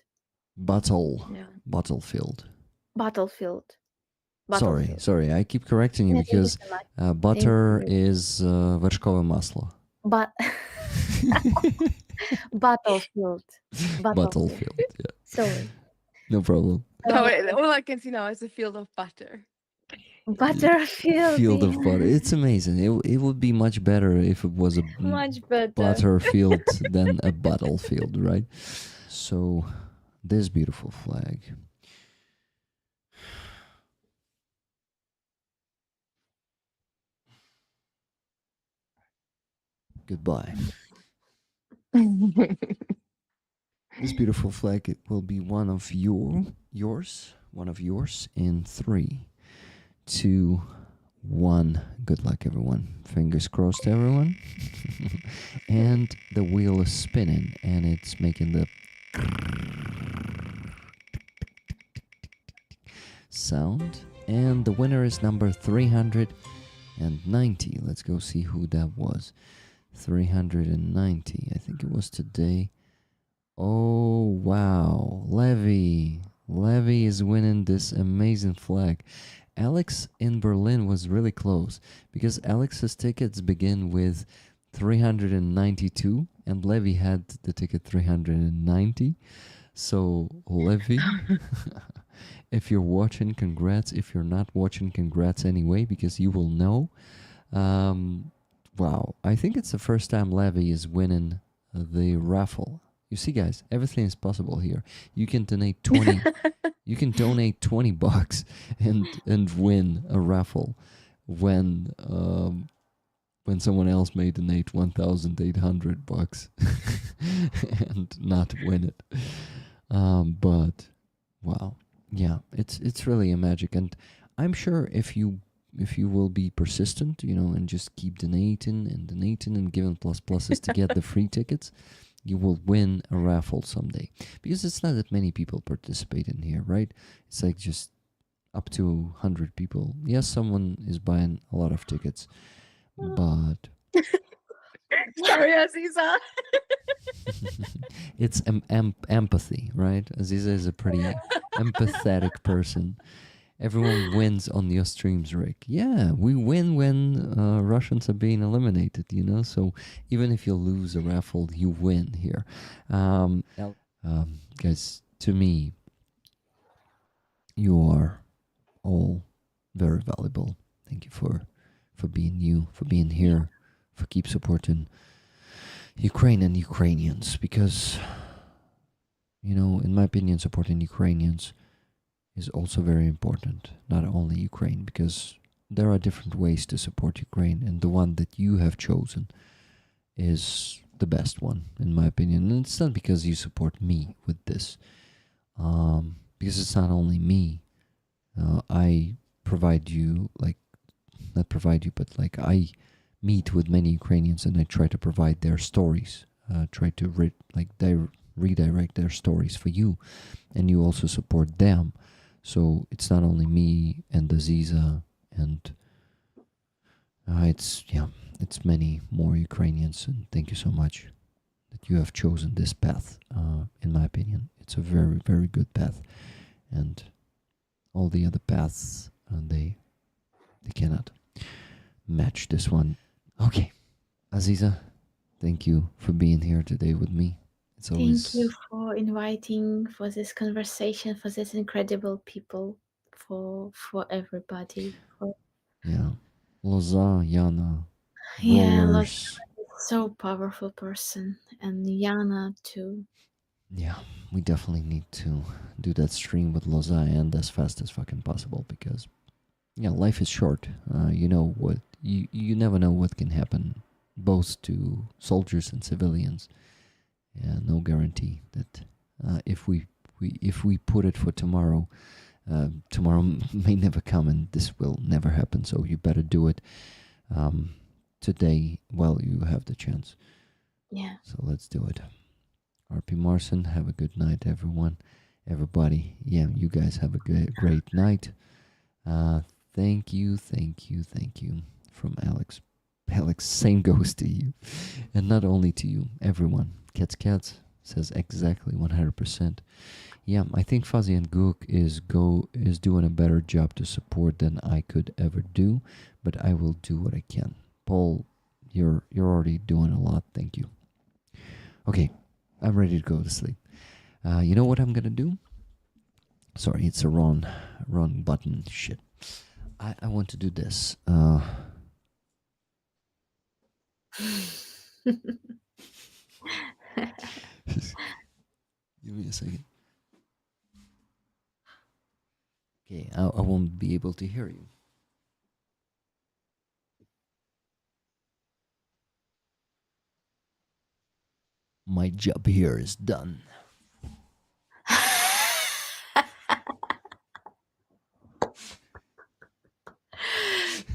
Battlefield. Battlefield. Sorry, I keep correcting you Yeah, thank you because so much. butter Thank you. is вершкове масло. But battlefield. Battlefield, yeah. Sorry. No problem. No, all I can see now is a field of butter. Butterfield. Field of yeah. butter. It's amazing. It would be much better if it was a Much better. butterfield than a battlefield, right? So, this beautiful flag. Goodbye. This beautiful flag, it will be one of yours in 3, 2, 1. Good luck, everyone. Fingers crossed, everyone. And the wheel is spinning, and it's making the sound. And the winner is number 390. Let's go see who that was. 390. I think it was today. Oh, wow. Levy. Levy is winning this amazing flag. Alex in Berlin was really close because Alex's tickets begin with 392 and Levy had the ticket 390. So, Levy, if you're watching, congrats. If you're not watching, congrats anyway, because you will know. Wow, I think it's the first time Levy is winning the raffle. You see, guys, everything is possible here. You can donate 20. You can donate $20 and win a raffle when someone else may donate $1,800 and not win it. But wow, yeah, it's really a magic, and I'm sure if you will be persistent, and just keep donating and giving pluses to get the free tickets, you will win a raffle someday. Because it's not that many people participate in here, right? It's like just up to 100 people. Yes, someone is buying a lot of tickets, but Sorry, Aziza. it's empathy, right? Aziza is a pretty empathetic person. Everyone wins on your streams, Rick. Yeah, we win when Russians are being eliminated, So even if you lose a raffle, you win here. Guys, to me, you are all very valuable. Thank you for being you, for being here, for keep supporting Ukraine and Ukrainians. Because, in my opinion, supporting Ukrainians is also very important, not only Ukraine, because there are different ways to support Ukraine, and the one that you have chosen is the best one, in my opinion. And it's not because you support me with this, because it's not only me. I provide you, not provide you, but I meet with many Ukrainians and I try to provide their stories, try to redirect their stories for you, and you also support them. So it's not only me and Aziza, and it's many more Ukrainians. And thank you so much that you have chosen this path. In my opinion, it's a very, very good path, and all the other paths they cannot match this one. Okay, Aziza, thank you for being here today with me. It's always Thank you for inviting for this conversation, for this incredible people, for everybody. yeah. Loza, Jana, Yeah, Loza rollers. is so powerful person, and Jana too. Yeah, we definitely need to do that stream with Loza and as fast as fucking possible, because life is short. You know what? You never know what can happen, both to soldiers and civilians. Yeah, no guarantee that if we put it for tomorrow, tomorrow may never come, and this will never happen. So you better do it today while you have the chance. Yeah. So let's do it. RP Marson, have a good night, everyone. Everybody, you guys have a great night. Thank you from Alex. Alex, same goes to you. And not only to you, everyone. Cats says exactly 100%. Yeah, I think Fuzzy and Gook is doing a better job to support than I could ever do, but I will do what I can. Paul, you're already doing a lot. Thank you. Okay, I'm ready to go to sleep. You know what I'm gonna do? Sorry, it's a wrong button. Shit. I want to do this. Give me a second. Okay, I won't be able to hear you. My job here is done.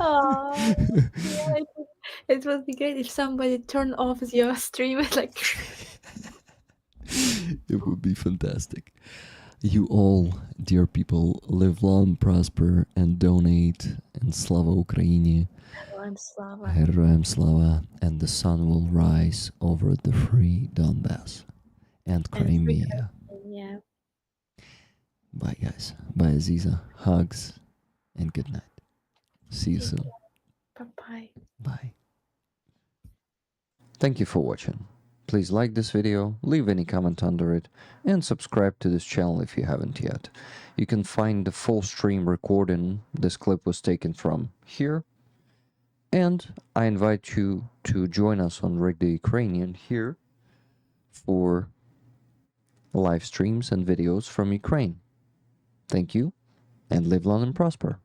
Oh, Yeah, it would be great if somebody turned off your stream like. It would be fantastic. You all, dear people, live long, prosper, and donate. And Slava Ukraini, I'm Slava. Heroям Slava, and the sun will rise over the free Donbass and Crimea. Yeah. Bye, guys. Bye, Aziza. Hugs and good night. See you soon. Bye-bye. Bye. Thank you for watching. Please like this video, leave any comment under it, and subscribe to this channel if you haven't yet. You can find the full stream recording. This clip was taken from here. And I invite you to join us on Rig the Ukrainian here for live streams and videos from Ukraine. Thank you, and live long and prosper.